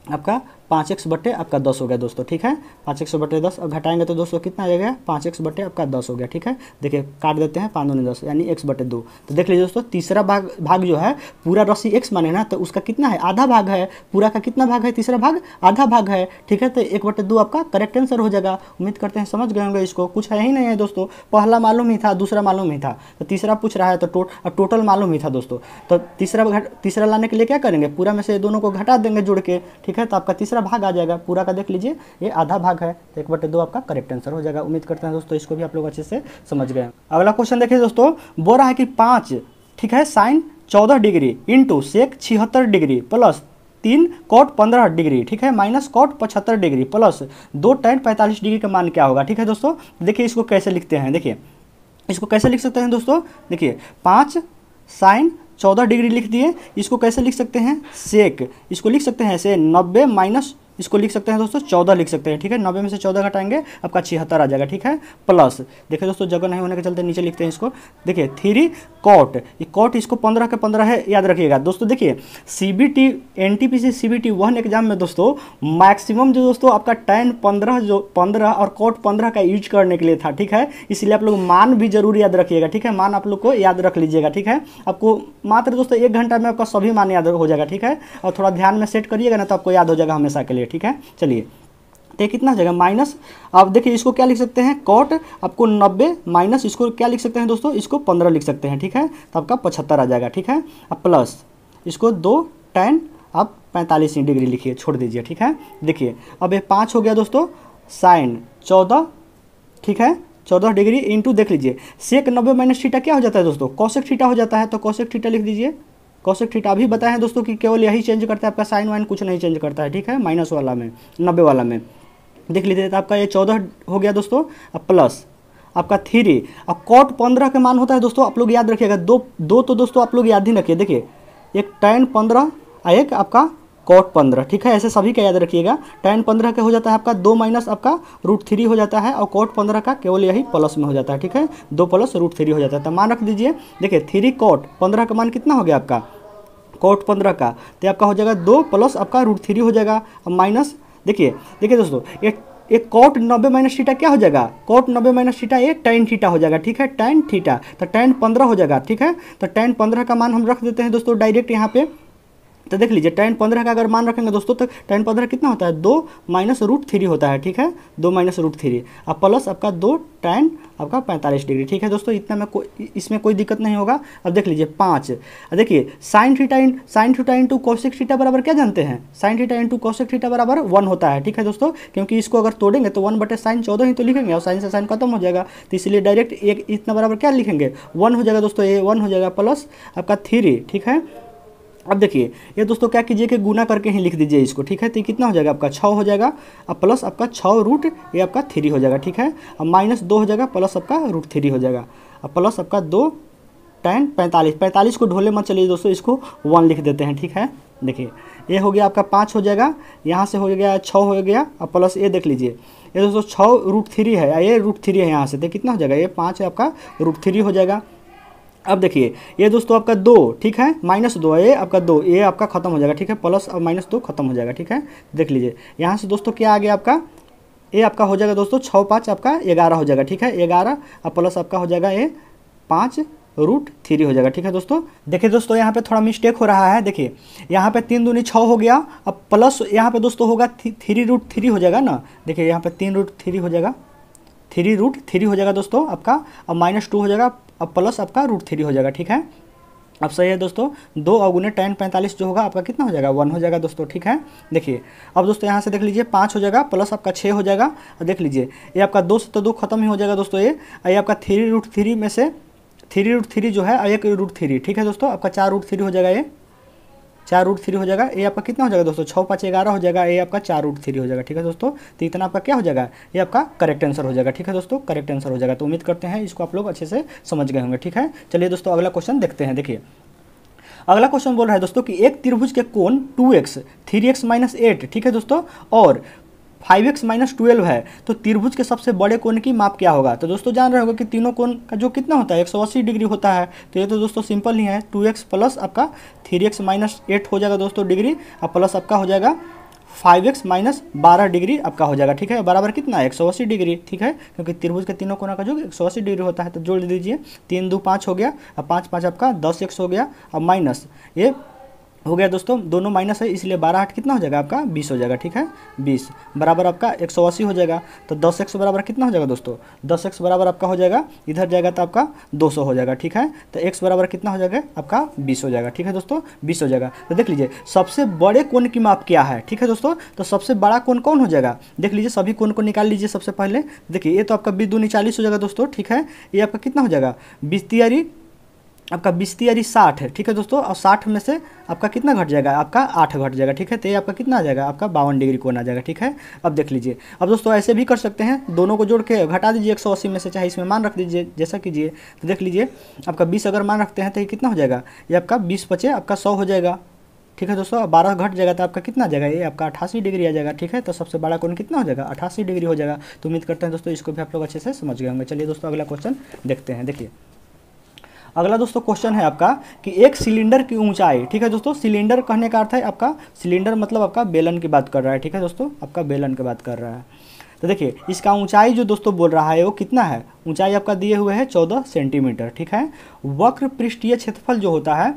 आपका 5x बटे आपका 10 हो गया दोस्तों, ठीक है। 5x बटे 10 अब घटाएंगे तो दोस्तों कितना आ जाएगा, 5x बटे आपका 10 हो गया, ठीक है। देखिए काट देते हैं, 5 दूनी 10, यानी x बटे 2। तो देख लीजिए दोस्तों तीसरा भाग जो है पूरा रस्सी x माने ना, तो उसका कितना है, आधा भाग है। पूरा का कितना भाग है, तीसरा भाग आधा भाग है, ठीक है। तो 1/2 आपका करेक्ट आंसर हो जाएगा। उम्मीद करते हैं समझ गए होंगे इसको, कुछ है ही नहीं है दोस्तों, पहला मालूम ही था, दूसरा मालूम ही था, तो तीसरा पूछ रहा है तो टोटल मालूम ही था दोस्तों। तो तीसरा लाने के लिए क्या करेंगे, पूरा में से दोनों को घटा देंगे जुड़ के, ठीक है। तो आपका तीसरा भाग आ जाएगा, पूरा का देख लीजिए ये आधा भाग है, तो 1/2 आपका करेक्ट आंसर हो जाएगा। उम्मीद करते हैं दोस्तों इसको भी आप लोग अच्छे से समझ गए। अगला क्वेश्चन देखिए दोस्तों, बोल रहा है कि 5, ठीक है, sine 14 degree into sec 76 degree plus 3 cot 15 degree, ठीक है, minus cot 75 degree plus 2 tan 45 degree का मान क्या होगा, ठीक है दोस्तों। देखिए इसको कैसे लिखते हैं, देखिए इसको कैसे लिख सकते हैं दोस्तों, देखिए 5 साइन 14 डिग्री लिख दिए, इसको कैसे लिख सकते हैं, सेक, इसको लिख सकते हैं ऐसे 90 माइनस, इसको लिख सकते हैं दोस्तों 14 लिख सकते हैं, ठीक है। 90 में से 14 घटाएंगे आपका 76 आ जाएगा, ठीक है। प्लस देखिए दोस्तों जगह नहीं होने के चलते नीचे लिखते हैं इसको, देखिए 3 कॉट, ये कॉट इसको 15 के 15 है, याद रखिएगा दोस्तों। देखिए CBT NTPC CBT 1 एग्जाम में दोस्तों मैक्सिमम जो दोस्तों आपका tan 15 और कॉट 15 का यूज करने के लिए था, ठीक है। इसलिए आप लोग मान भी जरूर याद रखिएगा, ठीक है, मान आप लोग को याद रख लीजिएगा, ठीक है। आपको मात्र दोस्तों 1 घंटा में आपका सभी मान याद हो जाएगा, ठीक है। और थोड़ा ध्यान में सेट करिएगा ना तो आपको याद हो जाएगा हमेशा के लिए, ठीक है। चलिए तो कितना हो जाएगा माइनस, आप देखिए इसको क्या लिख सकते हैं, कॉट आपको 90 माइनस इसको क्या लिख सकते हैं दोस्तों, इसको 15 लिख सकते हैं, ठीक है। तो आपका 75 आ जाएगा, ठीक है। अब प्लस इसको 2 tan आप 45 डिग्री लिखिए, छोड़ दीजिए, ठीक है। देखिए अब ये 5 हो गया दोस्तों साइन 14, ठीक है, 14 डिग्री इंटू देख लीजिए सेक 90 माइनस थीटा क्या हो जाता है दोस्तों, कोसेक थीटा हो जाता है। तो कोसेक थीटा लिख दीजिए, कोसेक थीटा अभी बताए हैं दोस्तों कि केवल यही चेंज करता है, आपका साइन वाइन कुछ नहीं चेंज करता है, ठीक है। माइनस वाला में 90 वाला में देख लीजिए, तो आपका ये 14 हो गया दोस्तों। अब प्लस आपका 3, अब कॉट 15 का मान होता है दोस्तों, आप लोग याद रखिएगा, दो तो दोस्तों आप लोग याद ही रखिए, देखिए एक tan 15 और एक आपका कॉट 15, ठीक है। ऐसे सभी का याद रखिएगा, tan 15 का हो जाता है आपका 2 माइनस आपका √3 हो जाता है, और कॉट 15 का केवल यही प्लस में हो जाता है, ठीक है, 2 प्लस √3 हो जाता है। तो मान रख दीजिए, देखिए 3 कॉट 15 का मान कितना हो गया आपका, कॉट 15 का, तो आपका हो जाएगा 2 प्लस आपका √3 हो जाएगा, और माइनस देखिए दोस्तों एक कॉट 90 माइनस थीटा क्या हो जाएगा, कॉट 90 माइनस थीटा ये tan थीटा हो जाएगा, ठीक है, tan थीटा, तो tan 15 हो जाएगा, ठीक है। तो tan 15 का मान हम रख देते हैं दोस्तों डायरेक्ट यहाँ पे। तो देख लीजिए tan 15 का अगर मान रखेंगे दोस्तों तो tan 15 कितना होता है, 2 माइनस √3 होता है, ठीक है, 2 माइनस √3 अब प्लस आपका 2 tan आपका 45 डिग्री, ठीक है दोस्तों। इतना में इसमें कोई दिक्कत नहीं होगा। अब देख लीजिए 5, देखिए sine theta into cosec theta बराबर क्या जानते हैं, sine theta into cosec theta बराबर 1 होता है, ठीक है दोस्तों। क्योंकि इसको अगर तोड़ेंगे तो 1/sin 14 ही तो लिखेंगे, और साइन से साइन खत्म हो जाएगा, तो इसलिए डायरेक्ट एक इतना बराबर क्या लिखेंगे 1 हो जाएगा दोस्तों, ये 1 हो जाएगा प्लस आपका 3, ठीक है। अब देखिए ये दोस्तों क्या कीजिए कि गुना करके ही लिख दीजिए इसको, ठीक है। तो कितना हो जाएगा आपका 6 हो जाएगा, अब प्लस आपका 6 रूट ये आपका 3 हो जाएगा, ठीक है। अब माइनस 2 हो जाएगा, प्लस आपका √3 हो जाएगा, अब प्लस आपका 2 tan 45 को ढोले मत चलिए दोस्तों, इसको 1 लिख देते हैं, ठीक है। देखिए ये हो गया आपका 5 हो जाएगा, यहाँ से हो गया 6 हो गया, अब प्लस ये देख लीजिए ये दोस्तों 6√3 है, ये √3 है, यहाँ से तो कितना हो जाएगा, ये 5 है आपका √3 हो जाएगा। अब देखिए ये दोस्तों आपका 2, ठीक है, -2 है, ये आपका 2, ये आपका खत्म हो जाएगा, ठीक है, प्लस और -2 खत्म हो जाएगा, ठीक है। देख लीजिए यहाँ से दोस्तों क्या आ गया आपका, ये आपका हो जाएगा दोस्तों 6 5 आपका 11 हो जाएगा, ठीक है, 11 और प्लस आपका हो जाएगा ये 5√3 हो जाएगा, ठीक है दोस्तों। देखिए दोस्तों यहाँ पे थोड़ा मिस्टेक हो रहा है, देखिए यहाँ पे 3 दूनी 6 हो गया, अब प्लस यहाँ पे दोस्तों होगा 3√3 हो जाएगा ना, देखिए यहाँ पे 3√3 हो जाएगा, 3√3 हो जाएगा दोस्तों आपका, अब -2 हो जाएगा, अब प्लस आपका √3 हो जाएगा, ठीक है। अब सही है दोस्तों, 2 अगुने tan 45 जो होगा आपका कितना हो जाएगा, 1 हो जाएगा दोस्तों, ठीक है। देखिए अब दोस्तों यहाँ से देख लीजिए 5 हो जाएगा, प्लस आपका 6 हो जाएगा, और देख लीजिए ये आपका 2 से तो 2 खत्म ही हो जाएगा दोस्तों, ये आपका 3√3 में से 3√3 जो है 1√3, ठीक है दोस्तों, आपका 4√3 हो जाएगा, ये 4√3 हो जाएगा, ये आपका कितना हो जाएगा दोस्तों, 6 5 11 हो जाएगा, ये आपका 4√3 हो जाएगा, ठीक है दोस्तों। तो इतना आपका क्या हो जाएगा, ये आपका करेक्ट आंसर हो जाएगा, ठीक है दोस्तों, करेक्ट आंसर हो जाएगा। तो उम्मीद करते हैं इसको आप लोग अच्छे से समझ गए होंगे, ठीक है। चलिए दोस्तों अगला क्वेश्चन देखते हैं। देखिए अगला क्वेश्चन बोल रहा है दोस्तों कि एक त्रिभुज के कोण 2x 3x - 8, ठीक है दोस्तों, और 5x - 12 है, तो त्रिभुज के सबसे बड़े कोण की माप क्या होगा। तो दोस्तों जान रहे होंगे कि तीनों कोण का जो कितना होता है 180 डिग्री होता है, तो ये तो दोस्तों सिंपल ही है, 2x प्लस आपका 3x - 8 हो जाएगा दोस्तों डिग्री, और प्लस आपका हो जाएगा 5x - 12 डिग्री आपका हो जाएगा, ठीक है, बराबर कितना 180 डिग्री, ठीक है, क्योंकि त्रिभुज के तीनों कोना का जो 180 डिग्री होता है। तो जोड़ दीजिए, 3 2 5 हो गया, अब 5 5 आपका 10x हो गया, अब माइनस ये हो गया दोस्तों, दोनों माइनस है इसलिए 12 8 कितना हो जाएगा आपका 20 हो जाएगा, ठीक है, 20 बराबर आपका 180 हो जाएगा। तो 10x बराबर कितना हो जाएगा दोस्तों, 10x बराबर आपका हो जाएगा, इधर जाएगा तो आपका 200 हो जाएगा, ठीक है। तो x बराबर कितना हो जाएगा आपका 20 हो जाएगा, ठीक है दोस्तों, 20 हो जाएगा। तो देख लीजिए सबसे बड़े कोण की माप क्या है, ठीक है दोस्तों। तो सबसे बड़ा कोण कौन हो जाएगा, देख लीजिए सभी कोण को निकाल लीजिए सबसे पहले। देखिए ये तो आपका 20 दूनी 40 हो जाएगा दोस्तों, ठीक है, ये आपका कितना हो जाएगा 20 तियारी आपका 20 तियारी 60 है, ठीक है दोस्तों, और 60 में से आपका कितना घट जाएगा, आपका 8 घट जाएगा, ठीक है। तो ये आपका कितना आ जाएगा आपका 52 डिग्री कोण आ जाएगा, ठीक है। अब देख लीजिए, अब दोस्तों ऐसे भी कर सकते हैं, दोनों को जोड़ के घटा दीजिए 180 में से, चाहे इसमें मान रख दीजिए, जैसा कीजिए। तो देख लीजिए आपका 20 अगर मान रखते हैं तो ये कितना हो जाएगा, ये आपका 20 बचे आपका 100 हो जाएगा, ठीक है दोस्तों। 12 घट जाएगा तो आपका कितना आ जाएगा, ये आपका 88 डिग्री आ जाएगा, ठीक है। तो सबसे बड़ा कोण कितना हो जाएगा 88 डिग्री हो जाएगा। तो उम्मीद करते हैं दोस्तों इसको भी आप लोग अच्छे से समझ गए होंगे। चलिए दोस्तों अगला क्वेश्चन देखते हैं। देखिए अगला दोस्तों क्वेश्चन है आपका कि एक सिलेंडर की ऊंचाई, ठीक है दोस्तों, सिलेंडर कहने का अर्थ है आपका सिलेंडर मतलब आपका बेलन की बात कर रहा है, ठीक है दोस्तों, आपका बेलन की बात कर रहा है। तो देखिए इसका ऊंचाई जो दोस्तों बोल रहा है वो कितना है, ऊंचाई आपका दिए हुए है 14 सेंटीमीटर, ठीक है। वक्र पृष्ठीय क्षेत्रफल जो होता है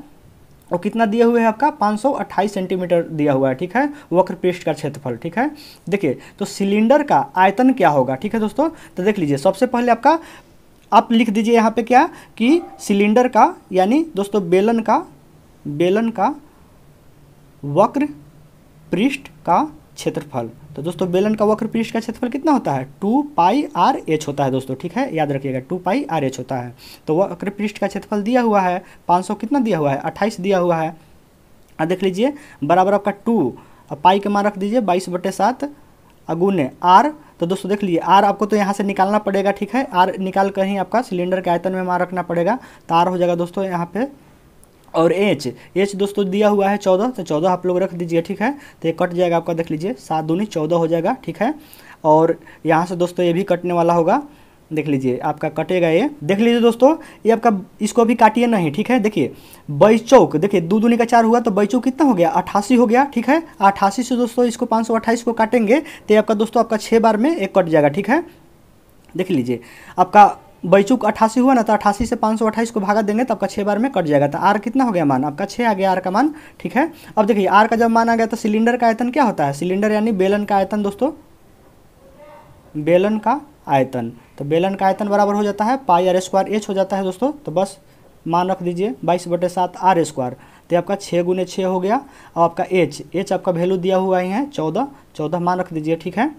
वो कितना दिए हुए है आपका 528 सेंटीमीटर दिया हुआ है, ठीक है, वक्र पृष्ठ का क्षेत्रफल, ठीक है। देखिए तो सिलेंडर का आयतन क्या होगा, ठीक है दोस्तों। तो देख लीजिए सबसे पहले आपका आप लिख दीजिए यहाँ पे क्या कि सिलेंडर का यानी दोस्तों बेलन का वक्र पृष्ठ का क्षेत्रफल। तो दोस्तों बेलन का वक्र पृष्ठ का क्षेत्रफल कितना होता है 2πr/h होता है दोस्तों, ठीक है, याद रखिएगा 2πr/h होता है। तो वक्र पृष्ठ का क्षेत्रफल दिया हुआ है 500 कितना दिया हुआ है 28 दिया हुआ है। देख लीजिए बराबर आपका 2 पाई के मान रख दीजिए 22/7 अगुने आर। तो दोस्तों देख लीजिए आर आपको तो यहाँ से निकालना पड़ेगा, ठीक है, आर निकाल कर ही आपका सिलेंडर के आयतन में मान रखना पड़ेगा। तो आर हो जाएगा दोस्तों यहाँ पे, और एच दोस्तों दिया हुआ है 14, तो 14 आप लोग रख दीजिए, ठीक है। तो ये कट जाएगा आपका, देख लीजिए 7 दूनी 14 हो जाएगा, ठीक है। और यहाँ से दोस्तों ये भी कटने वाला होगा, देख लीजिए आपका कटेगा ये। देख लीजिए दोस्तों ये आपका इसको भी काटिए नहीं, ठीक है। देखिए बैचौक, देखिए 2 दूनी का 4 हुआ तो बैचौक कितना हो गया 88 हो गया, ठीक है। 88 से दोस्तों इसको 528 को काटेंगे तो आपका दोस्तों आपका 6 बार में एक कट जाएगा, ठीक है। देख लीजिए आपका बैचौक 88 हुआ ना, तो 88 से 528 को भागा देंगे तो आपका 6 बार में कट जाएगा। तो आर कितना हो गया मान आपका 6 आ गया आर का मान, ठीक है। अब देखिए आर का जब मान आ गया तो सिलेंडर का आयतन क्या होता है, सिलेंडर यानी बेलन का आयतन दोस्तों, बेलन का आयतन। तो बेलन का आयतन बराबर हो जाता है πr² हो जाता है दोस्तों। तो बस मान रख दीजिए 22/7 r²। तो आपका 6 × 6 हो गया। और आपका एच आपका वैल्यू दिया हुआ ही है 14 मान रख दीजिए, ठीक है।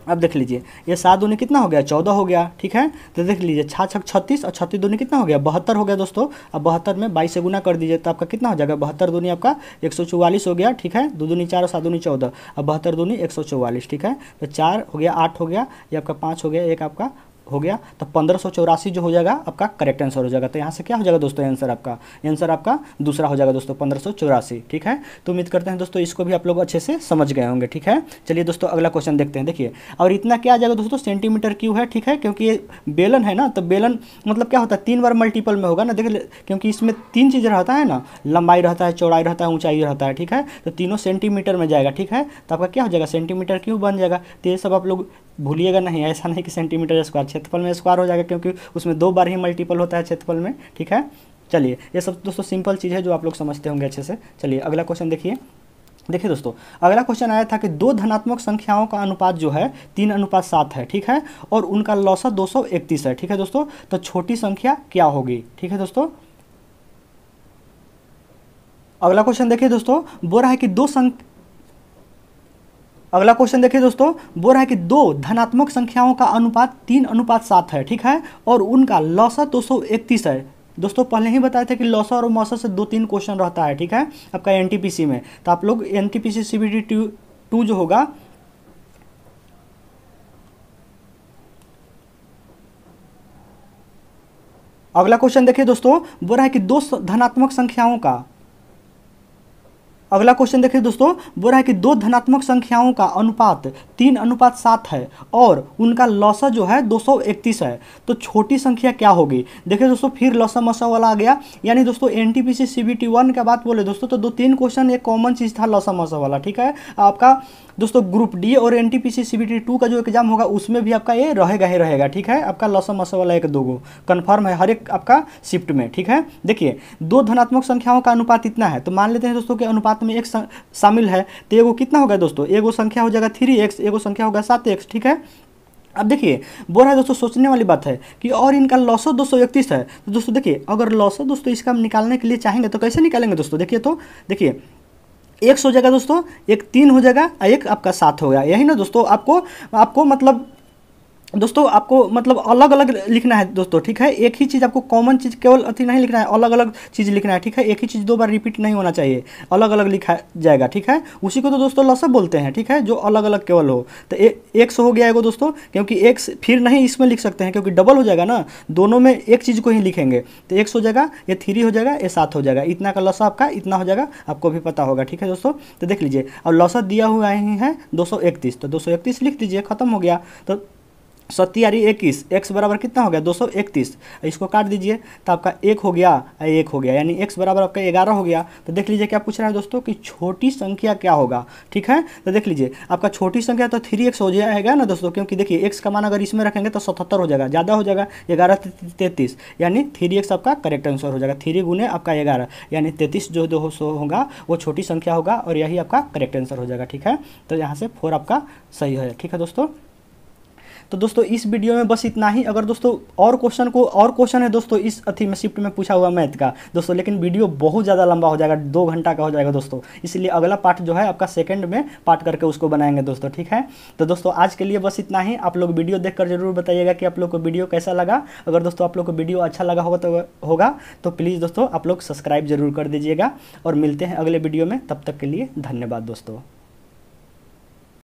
अब देख लीजिए ये 7 दूनी कितना हो गया 14 हो गया, ठीक है। तो देख लीजिए 6 36 और 36 दूनी कितना हो गया 72 हो गया दोस्तों। अब 72 में 22 से गुना कर दीजिए तो आपका कितना हो जाएगा 72 दूनी आपका 144 हो गया, ठीक है। 2 दूनी 4 और 7 दूनी 14, अब 72 दूनी 144, ठीक है। तो 4 हो गया 8 हो गया, ये आपका 5 हो गया, एक आपका हो गया, तो 1584 जो हो जाएगा आपका करेक्ट आंसर हो जाएगा। तो यहाँ से क्या हो जाएगा दोस्तों, आंसर आपका दूसरा हो जाएगा दोस्तों 1584। ठीक है, तो उम्मीद करते हैं दोस्तों इसको भी आप लोग अच्छे से समझ गए होंगे। ठीक है, चलिए दोस्तों अगला क्वेश्चन देखते हैं। देखिए, और इतना क्या आ जाएगा दोस्तों, सेंटीमीटर क्यूब है। ठीक है, क्योंकि ये बेलन है ना, तो बेलन मतलब क्या होता है, 3 बार मल्टीपल में होगा ना। देखिए, क्योंकि इसमें 3 चीज़ रहता है ना, लंबाई रहता है, चौड़ाई रहता है, ऊंचाई रहता है। ठीक है, तो तीनों सेंटीमीटर में जाएगा। ठीक है, तो आपका क्या हो जाएगा, सेंटीमीटर क्यूब बन जाएगा। तो ये सब आप लोग भूलिएगा नहीं, ऐसा नहीं कि सेंटीमीटर स्क्वायर, क्षेत्रफल में स्क्वायर हो जाएगा, क्योंकि उसमें 2 बार ही मल्टीपल होता है क्षेत्रफल में। ठीक है, चलिए ये सब दोस्तों सिंपल चीज़ है जो आप लोग समझते होंगे अच्छे से। चलिए अगला क्वेश्चन देखिए। देखिए दोस्तों, अगला क्वेश्चन आया था कि 2 धनात्मक संख्याओं का अनुपात जो है 3:7 है। ठीक है, और उनका लौसत 231 है। ठीक है दोस्तों, तो छोटी संख्या क्या होगी। ठीक है दोस्तों, अगला क्वेश्चन देखिए दोस्तों, बोल रहा है कि अगला क्वेश्चन देखिए दोस्तों, बोल रहा है कि 2 धनात्मक संख्याओं का अनुपात 3:7 है। ठीक है, और उनका लौसत 231 है। दोस्तों पहले ही बताया था कि लौसत और मौसत से 2-3 क्वेश्चन रहता है। ठीक है, आपका एनटीपीसी में, तो आप लोग एनटीपीसी सीबीटी 2 जो होगा, अगला क्वेश्चन देखिए दोस्तों, बोल रहा है कि 2 धनात्मक संख्याओं का, अगला क्वेश्चन देखिए दोस्तों, बोल रहा है कि 2 धनात्मक संख्याओं का अनुपात 3:7 है और उनका लौसत जो है 231 है। तो छोटी संख्या क्या होगी। देखिए दोस्तों, फिर लौसा मसा वाला आ गया, यानी दोस्तों एनटीपीसी सीबीटी 1 का बात बोले दोस्तों, तो 2-3 क्वेश्चन एक कॉमन चीज़ था लौसा मसा वाला। ठीक है, आपका दोस्तों ग्रुप डी और एनटीपीसी सीबीटी 2 का जो एग्जाम होगा उसमें भी आपका ये रहेगा ही रहेगा। ठीक है, आपका लौसा मसा वाला 1-2 गो कन्फर्म है हर एक आपका शिफ्ट में। ठीक है, देखिए 2 धनात्मक संख्याओं का अनुपात इतना है, तो मान लेते हैं दोस्तों कि अनुपात में एक शामिल है, तो एगो कितना होगा दोस्तों, एगो संख्या हो जाएगा 3x, एगो संख्या होगा 7x। ठीक है, अब देखिए बोल रहा है दोस्तों, सोचने वाली बात है कि और इनका लौसत 231 है। तो दोस्तों देखिए, अगर लौसत दोस्तों इसका हम निकालने के लिए चाहेंगे तो कैसे निकालेंगे दोस्तों। देखिए, तो देखिए 1 हो जाएगा दोस्तों, एक 3 हो जाएगा, एक आपका 7 हो गया। यही ना दोस्तों, आपको मतलब दोस्तों आपको मतलब अलग अलग लिखना है दोस्तों। ठीक है, एक ही चीज़ आपको कॉमन चीज़ केवल अति नहीं लिखना है, अलग अलग चीज़ लिखना है। ठीक है, एक ही चीज़ 2 बार रिपीट नहीं होना चाहिए, अलग अलग लिखा जाएगा। ठीक है, उसी को तो दोस्तों लौसत बोलते हैं। ठीक है, जो अलग अलग केवल हो, तो 1 हो गया एगो दोस्तों, क्योंकि 1 फिर नहीं इसमें लिख सकते हैं क्योंकि डबल हो जाएगा ना, दोनों में एक चीज़ को ही लिखेंगे। तो 1 हो जाएगा, ये 3 हो जाएगा, ये 7 हो जाएगा। इतना का लौसत आपका इतना हो जाएगा, आपको भी पता होगा। ठीक है दोस्तों, तो देख लीजिए, और लौसत दिया हुआ ही है 231, तो 231 लिख दीजिए, खत्म हो गया। तो 7×21, x बराबर कितना हो गया 231, इसको काट दीजिए तो आपका 1 हो गया, 1 हो गया, यानी x बराबर आपका 11 हो गया। तो देख लीजिए क्या पूछ रहा है दोस्तों कि छोटी संख्या क्या होगा। ठीक है, तो देख लीजिए आपका छोटी संख्या तो 3x हो जाएगा ना दोस्तों, क्योंकि देखिए x का मान अगर इसमें रखेंगे तो 77 हो जाएगा, ज़्यादा हो जाएगा, 11×33 यानी 3x आपका करेक्ट आंसर हो जाएगा। 3 गुने आपका 11 यानी 33 जो 200 होगा वो छोटी संख्या होगा और यही आपका करेक्ट आंसर हो जाएगा। ठीक है, तो यहाँ से 4 आपका सही है। ठीक है दोस्तों, तो दोस्तों इस वीडियो में बस इतना ही। अगर दोस्तों और क्वेश्चन है दोस्तों इस अथी में शिफ्ट में पूछा हुआ मैथ का दोस्तों, लेकिन वीडियो बहुत ज़्यादा लंबा हो जाएगा, 2 घंटा का हो जाएगा दोस्तों, इसलिए अगला पार्ट जो है आपका सेकंड में पार्ट करके उसको बनाएंगे दोस्तों। ठीक है, तो दोस्तों आज के लिए बस इतना ही। आप लोग वीडियो देखकर जरूर बताइएगा कि आप लोग को वीडियो कैसा लगा। अगर दोस्तों आप लोग को वीडियो अच्छा लगा होगा तो प्लीज़ दोस्तों आप लोग सब्सक्राइब जरूर कर दीजिएगा, और मिलते हैं अगले वीडियो में। तब तक के लिए धन्यवाद दोस्तों।